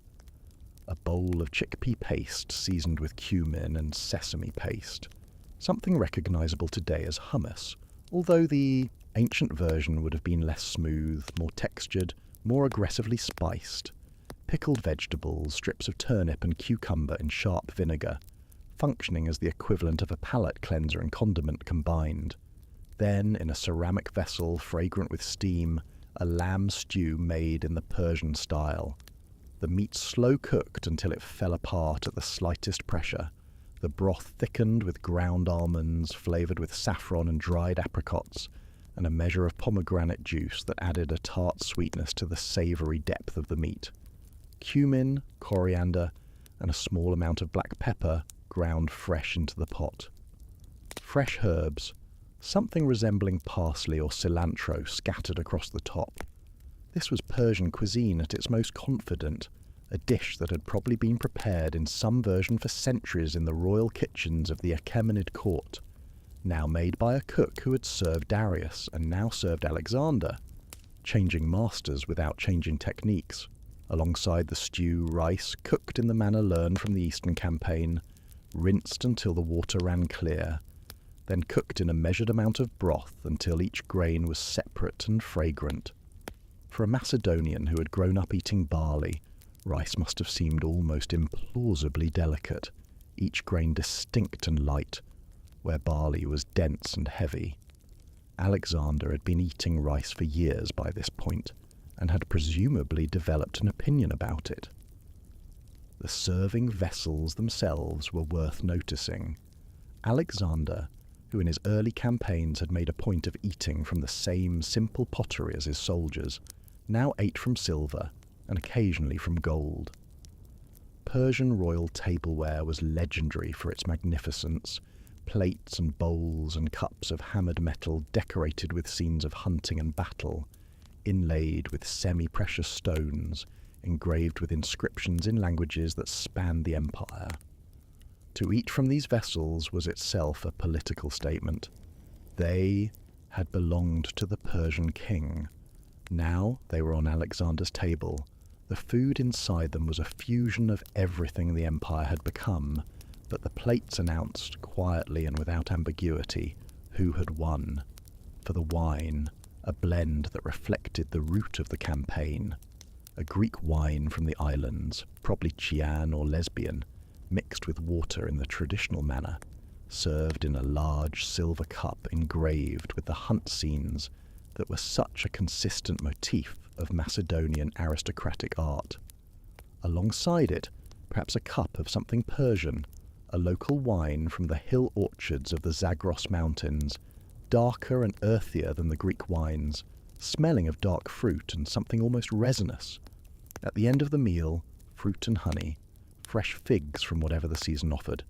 A bowl of chickpea paste seasoned with cumin and sesame paste, something recognizable today as hummus, although the ancient version would have been less smooth, more textured, more aggressively spiced. Pickled vegetables, strips of turnip and cucumber in sharp vinegar, functioning as the equivalent of a palate cleanser and condiment combined. Then, in a ceramic vessel fragrant with steam, a lamb stew made in the Persian style. The meat slow cooked until it fell apart at the slightest pressure, the broth thickened with ground almonds flavoured with saffron and dried apricots, and a measure of pomegranate juice that added a tart sweetness to the savoury depth of the meat. Cumin, coriander, and a small amount of black pepper ground fresh into the pot. Fresh herbs, something resembling parsley or cilantro scattered across the top. This was Persian cuisine at its most confident, a dish that had probably been prepared in some version for centuries in the royal kitchens of the Achaemenid court, now made by a cook who had served Darius and now served Alexander, changing masters without changing techniques. Alongside the stew, rice, cooked in the manner learned from the Eastern campaign, rinsed until the water ran clear, then cooked in a measured amount of broth until each grain was separate and fragrant. For a Macedonian who had grown up eating barley, rice must have seemed almost implausibly delicate, each grain distinct and light, where barley was dense and heavy. Alexander had been eating rice for years by this point, and had presumably developed an opinion about it. The serving vessels themselves were worth noticing. Alexander, who in his early campaigns had made a point of eating from the same simple pottery as his soldiers, now ate from silver and occasionally from gold. Persian royal tableware was legendary for its magnificence, plates and bowls and cups of hammered metal decorated with scenes of hunting and battle, inlaid with semi-precious stones, engraved with inscriptions in languages that spanned the empire. To eat from these vessels was itself a political statement. They had belonged to the Persian king. Now they were on Alexander's table. The food inside them was a fusion of everything the empire had become, but the plates announced, quietly and without ambiguity, who had won. For the wine, a blend that reflected the root of the campaign, a Greek wine from the islands, probably Chian or Lesbian, mixed with water in the traditional manner, served in a large silver cup engraved with the hunt scenes that were such a consistent motif of Macedonian aristocratic art. Alongside it, perhaps a cup of something Persian, a local wine from the hill orchards of the Zagros Mountains, darker and earthier than the Greek wines, smelling of dark fruit and something almost resinous. At the end of the meal, fruit and honey, fresh figs from whatever the season offered,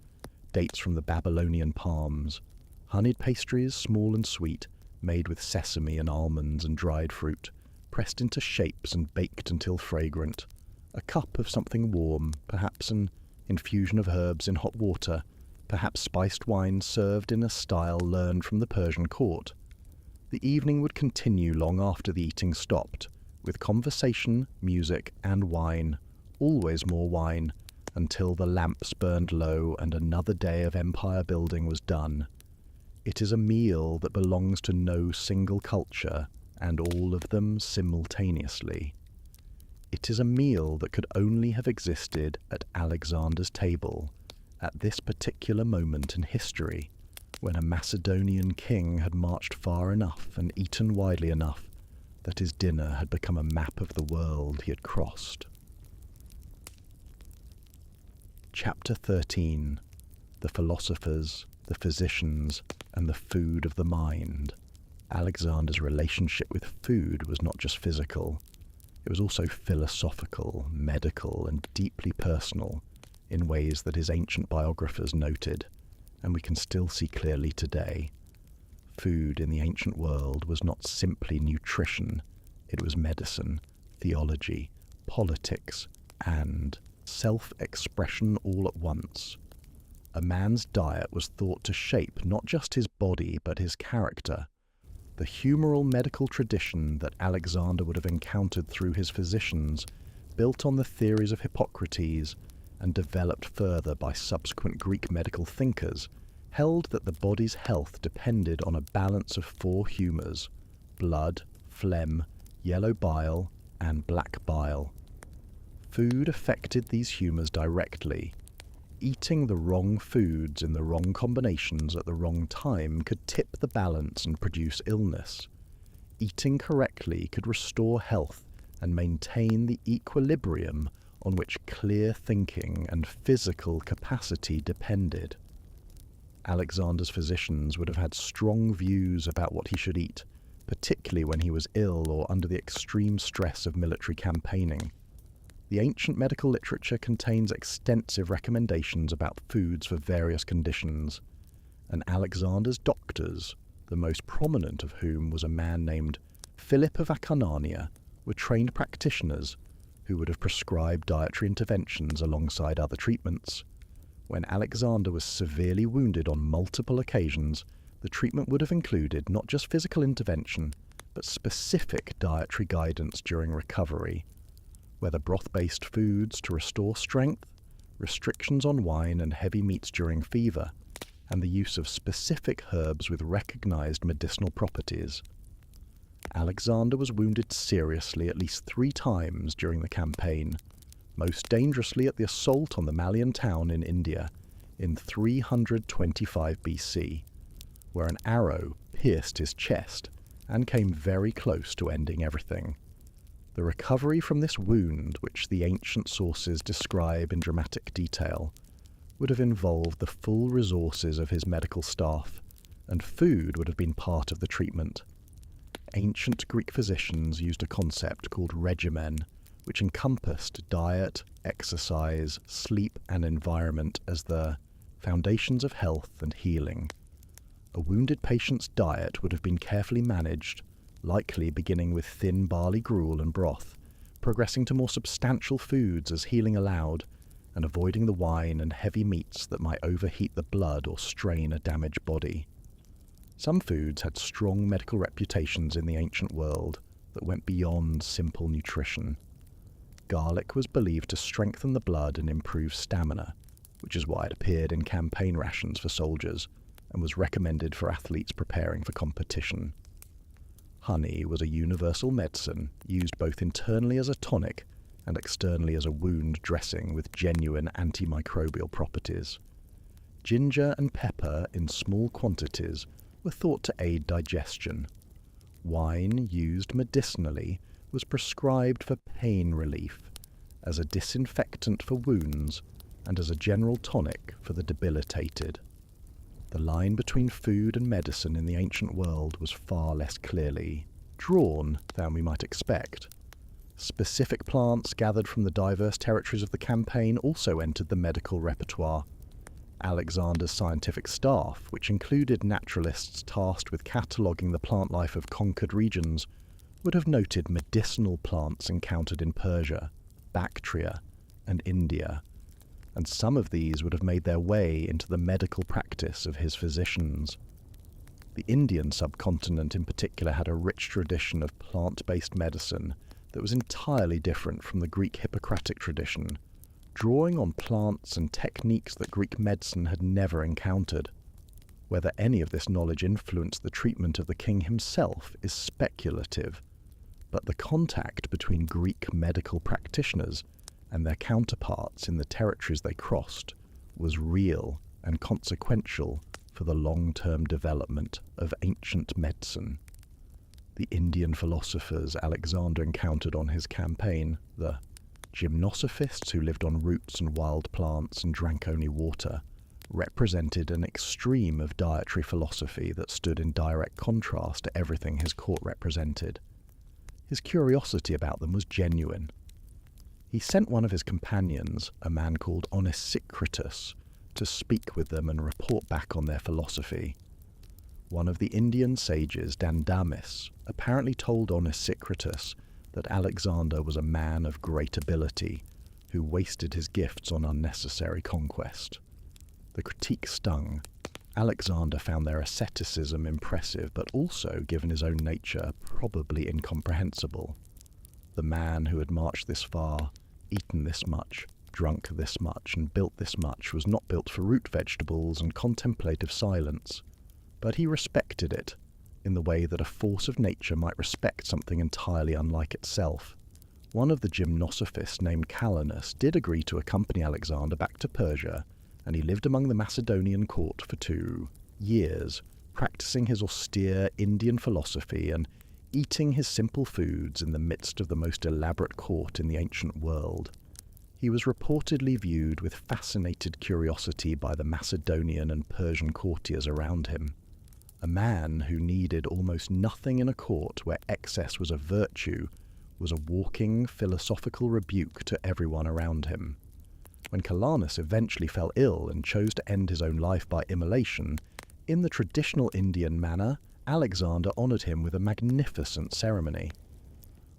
dates from the Babylonian palms, honeyed pastries, small and sweet, made with sesame and almonds and dried fruit, pressed into shapes and baked until fragrant, a cup of something warm, perhaps an infusion of herbs in hot water, perhaps spiced wine served in a style learned from the Persian court. The evening would continue long after the eating stopped, with conversation, music, and wine, always more wine, until the lamps burned low and another day of empire building was done. It is a meal that belongs to no single culture, and all of them simultaneously. It is a meal that could only have existed at Alexander's table, at this particular moment in history, when a Macedonian king had marched far enough and eaten widely enough that his dinner had become a map of the world he had crossed. Chapter 13. The Philosophers, the Physicians, and the Food of the Mind. Alexander's relationship with food was not just physical, it was also philosophical, medical, and deeply personal in ways that his ancient biographers noted, and we can still see clearly today. Food in the ancient world was not simply nutrition, it was medicine, theology, politics, and self-expression all at once. A man's diet was thought to shape not just his body but his character. The humoral medical tradition that Alexander would have encountered through his physicians, built on the theories of Hippocrates and developed further by subsequent Greek medical thinkers, held that the body's health depended on a balance of 4 humours: blood, phlegm, yellow bile, and black bile. Food affected these humours directly. Eating the wrong foods in the wrong combinations at the wrong time could tip the balance and produce illness. Eating correctly could restore health and maintain the equilibrium on which clear thinking and physical capacity depended. Alexander's physicians would have had strong views about what he should eat, particularly when he was ill or under the extreme stress of military campaigning. The ancient medical literature contains extensive recommendations about foods for various conditions, and Alexander's doctors, the most prominent of whom was a man named Philip of Acarnania, were trained practitioners who would have prescribed dietary interventions alongside other treatments. When Alexander was severely wounded on multiple occasions, the treatment would have included not just physical intervention, but specific dietary guidance during recovery, whether broth-based foods to restore strength, restrictions on wine and heavy meats during fever, and the use of specific herbs with recognized medicinal properties. Alexander was wounded seriously at least 3 times during the campaign, most dangerously at the assault on the Malian town in India in 325 BC, where an arrow pierced his chest and came very close to ending everything. The recovery from this wound, which the ancient sources describe in dramatic detail, would have involved the full resources of his medical staff, and food would have been part of the treatment. Ancient Greek physicians used a concept called regimen, which encompassed diet, exercise, sleep, and environment as the foundations of health and healing. A wounded patient's diet would have been carefully managed, likely beginning with thin barley gruel and broth, progressing to more substantial foods as healing allowed, and avoiding the wine and heavy meats that might overheat the blood or strain a damaged body. Some foods had strong medical reputations in the ancient world that went beyond simple nutrition. Garlic was believed to strengthen the blood and improve stamina, which is why it appeared in campaign rations for soldiers and was recommended for athletes preparing for competition. Honey was a universal medicine used both internally as a tonic and externally as a wound dressing with genuine antimicrobial properties. Ginger and pepper in small quantities were thought to aid digestion. Wine used medicinally was prescribed for pain relief, as a disinfectant for wounds, and as a general tonic for the debilitated. The line between food and medicine in the ancient world was far less clearly drawn than we might expect. Specific plants gathered from the diverse territories of the campaign also entered the medical repertoire. Alexander's scientific staff, which included naturalists tasked with cataloguing the plant life of conquered regions, would have noted medicinal plants encountered in Persia, Bactria, and India, and some of these would have made their way into the medical practice of his physicians. The Indian subcontinent in particular had a rich tradition of plant-based medicine that was entirely different from the Greek Hippocratic tradition, drawing on plants and techniques that Greek medicine had never encountered. Whether any of this knowledge influenced the treatment of the king himself is speculative, but the contact between Greek medical practitioners and their counterparts in the territories they crossed was real and consequential for the long-term development of ancient medicine. The Indian philosophers Alexander encountered on his campaign, the gymnosophists who lived on roots and wild plants and drank only water, represented an extreme of dietary philosophy that stood in direct contrast to everything his court represented. His curiosity about them was genuine. He sent one of his companions, a man called Onesicritus, to speak with them and report back on their philosophy. One of the Indian sages, Dandamis, apparently told Onesicritus that Alexander was a man of great ability who wasted his gifts on unnecessary conquest. The critique stung. Alexander found their asceticism impressive, but also, given his own nature, probably incomprehensible. The man who had marched this far, eaten this much, drunk this much, and built this much was not built for root vegetables and contemplative silence, but he respected it in the way that a force of nature might respect something entirely unlike itself. One of the gymnosophists named Calanus did agree to accompany Alexander back to Persia, and he lived among the Macedonian court for 2 years, practicing his austere Indian philosophy and eating his simple foods in the midst of the most elaborate court in the ancient world. He was reportedly viewed with fascinated curiosity by the Macedonian and Persian courtiers around him. A man who needed almost nothing in a court where excess was a virtue was a walking philosophical rebuke to everyone around him. When Calanus eventually fell ill and chose to end his own life by immolation, in the traditional Indian manner, Alexander honoured him with a magnificent ceremony.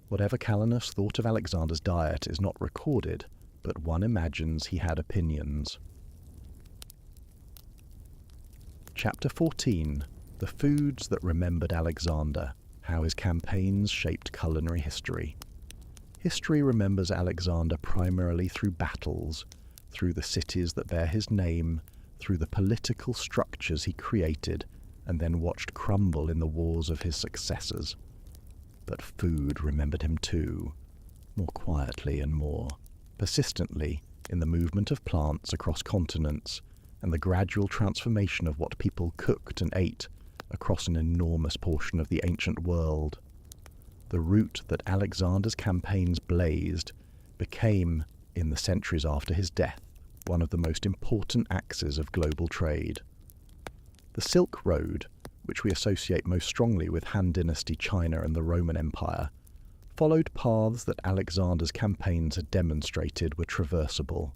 Whatever Calanus thought of Alexander's diet is not recorded, but one imagines he had opinions. Chapter 14. The Foods That Remembered Alexander, How His Campaigns Shaped Culinary History. History remembers Alexander primarily through battles, through the cities that bear his name, through the political structures he created and then watched crumble in the wars of his successors. But food remembered him too, more quietly and more persistently, in the movement of plants across continents and the gradual transformation of what people cooked and ate across an enormous portion of the ancient world. The route that Alexander's campaigns blazed became, in the centuries after his death, one of the most important axes of global trade. The Silk Road, which we associate most strongly with Han Dynasty China and the Roman Empire, followed paths that Alexander's campaigns had demonstrated were traversable.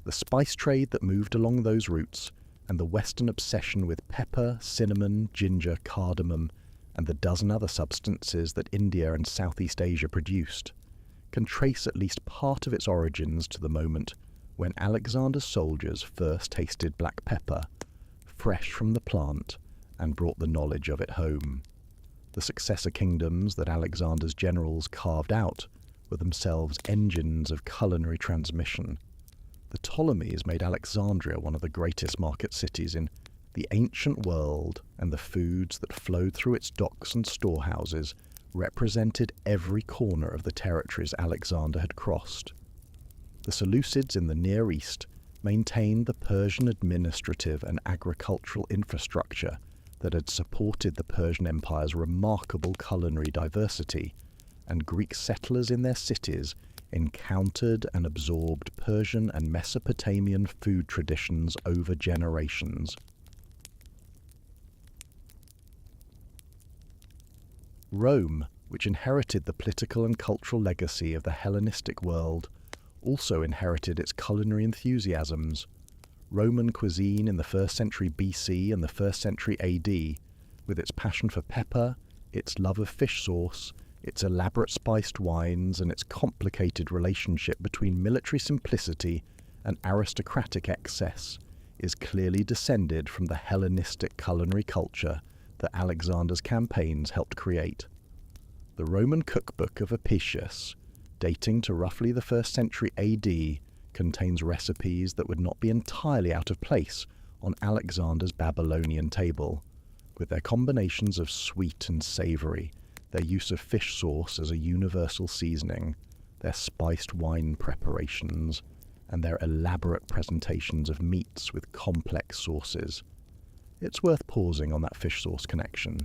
The spice trade that moved along those routes and the Western obsession with pepper, cinnamon, ginger, cardamom, and the dozen other substances that India and Southeast Asia produced, can trace at least part of its origins to the moment when Alexander's soldiers first tasted black pepper, fresh from the plant, and brought the knowledge of it home. The successor kingdoms that Alexander's generals carved out were themselves engines of culinary transmission. The Ptolemies made Alexandria one of the greatest market cities in the ancient world, and the foods that flowed through its docks and storehouses represented every corner of the territories Alexander had crossed. The Seleucids in the Near East maintained the Persian administrative and agricultural infrastructure that had supported the Persian Empire's remarkable culinary diversity, and Greek settlers in their cities encountered and absorbed Persian and Mesopotamian food traditions over generations. Rome, which inherited the political and cultural legacy of the Hellenistic world, also inherited its culinary enthusiasms. Roman cuisine in the 1st century BC and the 1st century AD, with its passion for pepper, its love of fish sauce, its elaborate spiced wines, and its complicated relationship between military simplicity and aristocratic excess, is clearly descended from the Hellenistic culinary culture that Alexander's campaigns helped create. The Roman cookbook of Apicius, dating to roughly the 1st century AD, contains recipes that would not be entirely out of place on Alexander's Babylonian table, with their combinations of sweet and savoury, their use of fish sauce as a universal seasoning, their spiced wine preparations, and their elaborate presentations of meats with complex sauces. It's worth pausing on that fish sauce connection.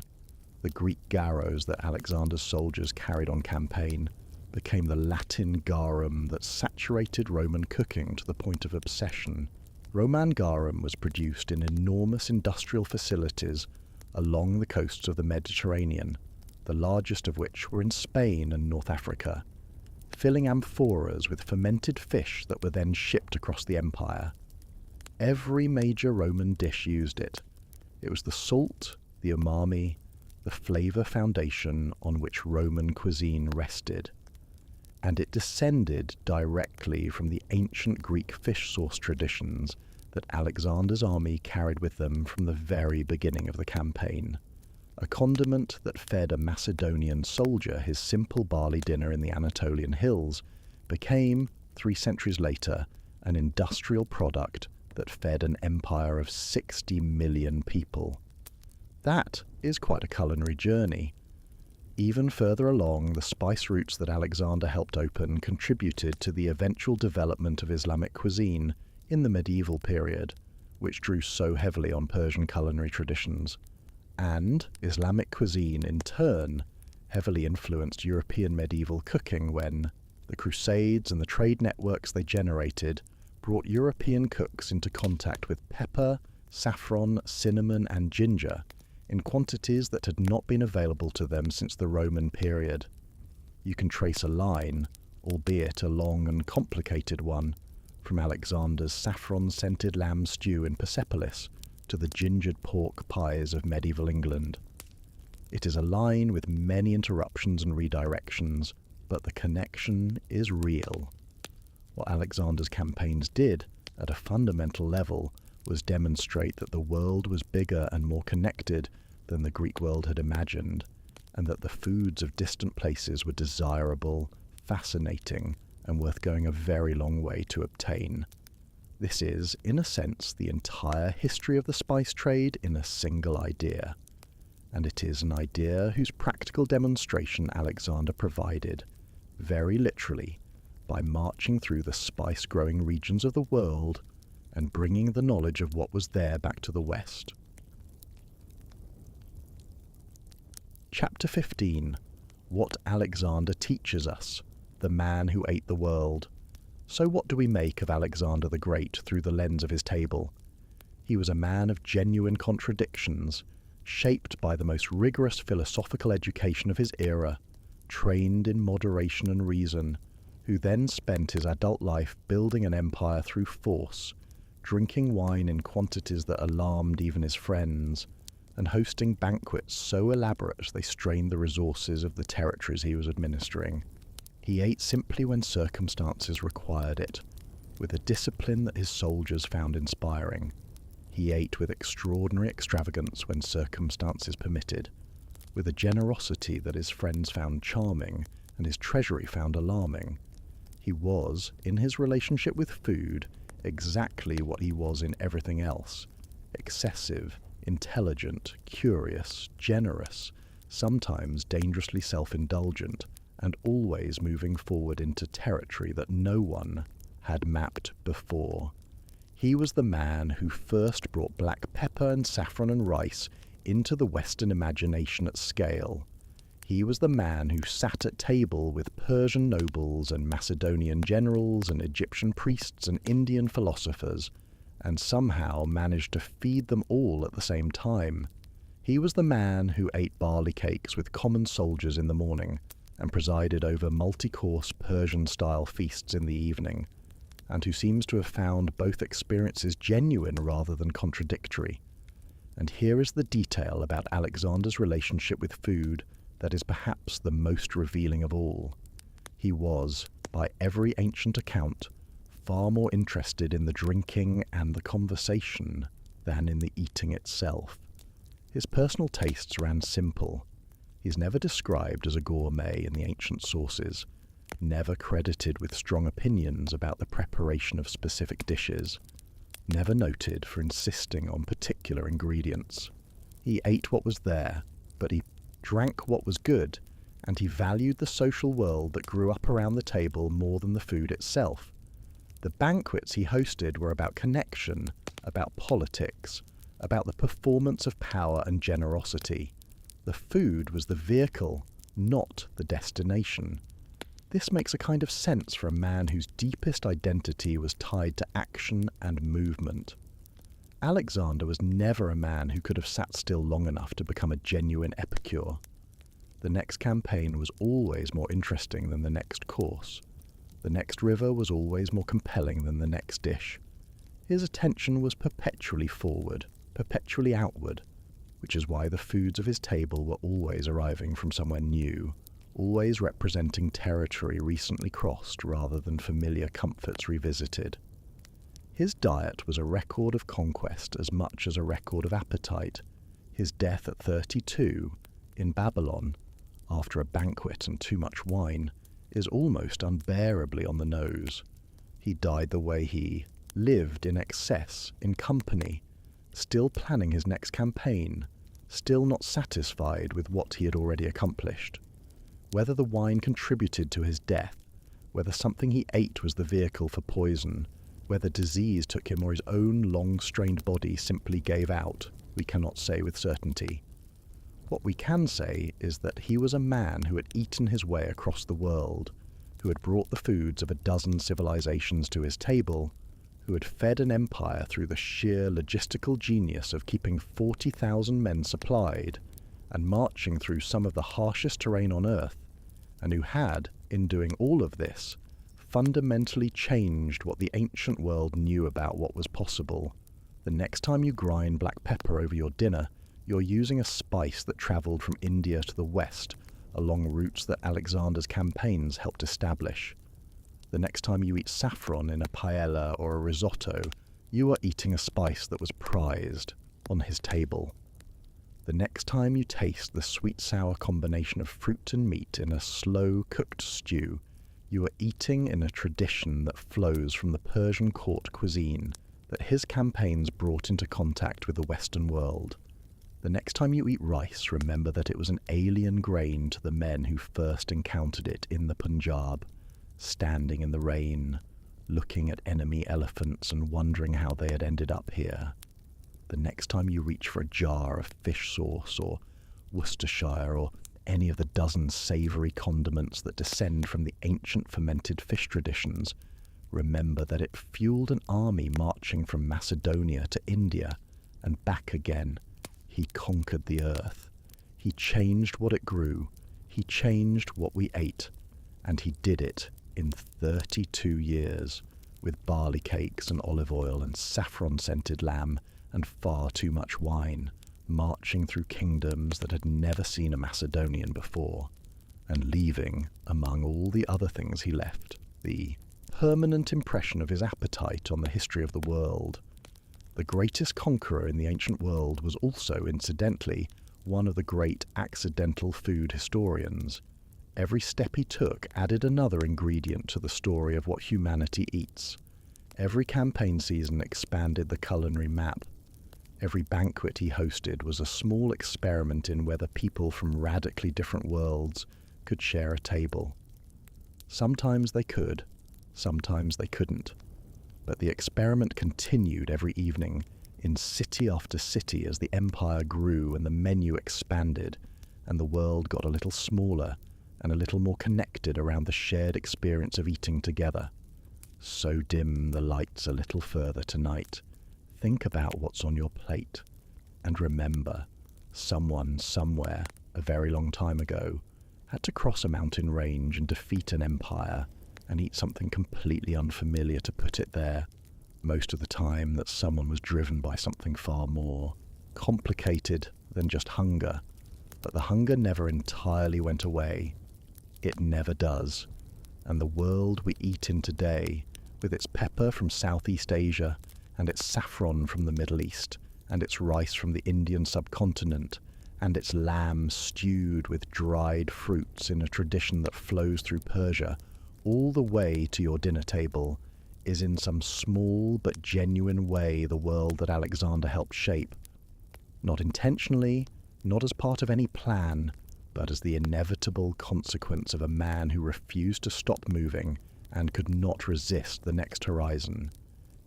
The Greek garros that Alexander's soldiers carried on campaign became the Latin garum that saturated Roman cooking to the point of obsession. Roman garum was produced in enormous industrial facilities along the coasts of the Mediterranean, the largest of which were in Spain and North Africa, filling amphoras with fermented fish that were then shipped across the empire. Every major Roman dish used it. It was the salt, the umami, the flavour foundation on which Roman cuisine rested. And it descended directly from the ancient Greek fish sauce traditions that Alexander's army carried with them from the very beginning of the campaign. A condiment that fed a Macedonian soldier his simple barley dinner in the Anatolian hills became, 3 centuries later, an industrial product that fed an empire of 60 million people. That is quite a culinary journey. Even further along, the spice routes that Alexander helped open contributed to the eventual development of Islamic cuisine in the medieval period, which drew so heavily on Persian culinary traditions. And Islamic cuisine, in turn, heavily influenced European medieval cooking when the Crusades and the trade networks they generated brought European cooks into contact with pepper, saffron, cinnamon, and ginger in quantities that had not been available to them since the Roman period. You can trace a line, albeit a long and complicated one, from Alexander's saffron-scented lamb stew in Persepolis to the gingered pork pies of medieval England. It is a line with many interruptions and redirections, but the connection is real. What Alexander's campaigns did, at a fundamental level, was demonstrate that the world was bigger and more connected than the Greek world had imagined, and that the foods of distant places were desirable, fascinating, and worth going a very long way to obtain. This is, in a sense, the entire history of the spice trade in a single idea. And it is an idea whose practical demonstration Alexander provided, very literally, by marching through the spice-growing regions of the world and bringing the knowledge of what was there back to the West. Chapter 15. What Alexander teaches us, the man who ate the world. So what do we make of Alexander the Great through the lens of his table? He was a man of genuine contradictions, shaped by the most rigorous philosophical education of his era, trained in moderation and reason, who then spent his adult life building an empire through force, drinking wine in quantities that alarmed even his friends, and hosting banquets so elaborate they strained the resources of the territories he was administering. He ate simply when circumstances required it, with a discipline that his soldiers found inspiring. He ate with extraordinary extravagance when circumstances permitted, with a generosity that his friends found charming and his treasury found alarming. He was, in his relationship with food, exactly what he was in everything else: excessive, intelligent, curious, generous, sometimes dangerously self-indulgent, and always moving forward into territory that no one had mapped before. He was the man who first brought black pepper and saffron and rice into the Western imagination at scale. He was the man who sat at table with Persian nobles and Macedonian generals and Egyptian priests and Indian philosophers, and somehow managed to feed them all at the same time. He was the man who ate barley cakes with common soldiers in the morning, and presided over multi-course Persian-style feasts in the evening, and who seems to have found both experiences genuine rather than contradictory. And here is the detail about Alexander's relationship with food that is perhaps the most revealing of all. He was, by every ancient account, far more interested in the drinking and the conversation than in the eating itself. His personal tastes ran simple. He's never described as a gourmet in the ancient sources, never credited with strong opinions about the preparation of specific dishes, never noted for insisting on particular ingredients. He ate what was there, but he drank what was good, and he valued the social world that grew up around the table more than the food itself. The banquets he hosted were about connection, about politics, about the performance of power and generosity. The food was the vehicle, not the destination. This makes a kind of sense for a man whose deepest identity was tied to action and movement. Alexander was never a man who could have sat still long enough to become a genuine epicure. The next campaign was always more interesting than the next course. The next river was always more compelling than the next dish. His attention was perpetually forward, perpetually outward, which is why the foods of his table were always arriving from somewhere new, always representing territory recently crossed rather than familiar comforts revisited. His diet was a record of conquest as much as a record of appetite. His death at 32, in Babylon, after a banquet and too much wine, is almost unbearably on the nose. He died the way he lived, in excess, in company, still planning his next campaign, still not satisfied with what he had already accomplished. Whether the wine contributed to his death, whether something he ate was the vehicle for poison, whether disease took him or his own long-strained body simply gave out, we cannot say with certainty. What we can say is that he was a man who had eaten his way across the world, who had brought the foods of a dozen civilizations to his table, who had fed an empire through the sheer logistical genius of keeping 40,000 men supplied and marching through some of the harshest terrain on earth, and who had, in doing all of this, fundamentally changed what the ancient world knew about what was possible. The next time you grind black pepper over your dinner, you're using a spice that travelled from India to the west along routes that Alexander's campaigns helped establish. The next time you eat saffron in a paella or a risotto, you are eating a spice that was prized on his table. The next time you taste the sweet-sour combination of fruit and meat in a slow-cooked stew, you are eating in a tradition that flows from the Persian court cuisine that his campaigns brought into contact with the Western world. The next time you eat rice, remember that it was an alien grain to the men who first encountered it in the Punjab, standing in the rain, looking at enemy elephants and wondering how they had ended up here. The next time you reach for a jar of fish sauce or Worcestershire or any of the dozen savoury condiments that descend from the ancient fermented fish traditions, remember that it fueled an army marching from Macedonia to India and back again. He conquered the earth. He changed what it grew. He changed what we ate. And he did it in 32 years, with barley cakes and olive oil and saffron-scented lamb and far too much wine, marching through kingdoms that had never seen a Macedonian before, and leaving, among all the other things he left, the permanent impression of his appetite on the history of the world. The greatest conqueror in the ancient world was also, incidentally, one of the great accidental food historians. Every step he took added another ingredient to the story of what humanity eats. Every campaign season expanded the culinary map. Every banquet he hosted was a small experiment in whether people from radically different worlds could share a table. Sometimes they could, sometimes they couldn't. But the experiment continued every evening, in city after city, as the empire grew and the menu expanded, and the world got a little smaller and a little more connected around the shared experience of eating together. So dim the lights a little further tonight. Think about what's on your plate, and remember, someone somewhere, a very long time ago, had to cross a mountain range and defeat an empire and eat something completely unfamiliar to put it there. Most of the time that someone was driven by something far more complicated than just hunger, but the hunger never entirely went away. It never does. And the world we eat in today, with its pepper from Southeast Asia, and its saffron from the Middle East, and its rice from the Indian subcontinent, and its lamb stewed with dried fruits in a tradition that flows through Persia, all the way to your dinner table, is in some small but genuine way the world that Alexander helped shape. Not intentionally, not as part of any plan, but as the inevitable consequence of a man who refused to stop moving and could not resist the next horizon.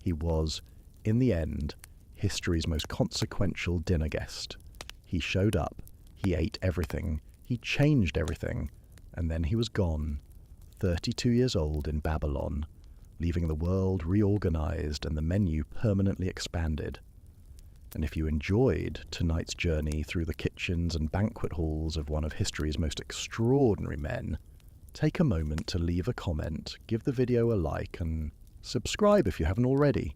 He was, in the end, history's most consequential dinner guest. He showed up, he ate everything, he changed everything, and then he was gone, 32 years old in Babylon, leaving the world reorganized and the menu permanently expanded. And if you enjoyed tonight's journey through the kitchens and banquet halls of one of history's most extraordinary men, take a moment to leave a comment, give the video a like, and subscribe if you haven't already.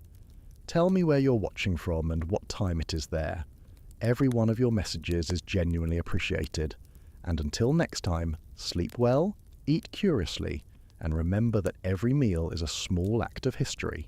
Tell me where you're watching from and what time it is there. Every one of your messages is genuinely appreciated. And until next time, sleep well, eat curiously, and remember that every meal is a small act of history.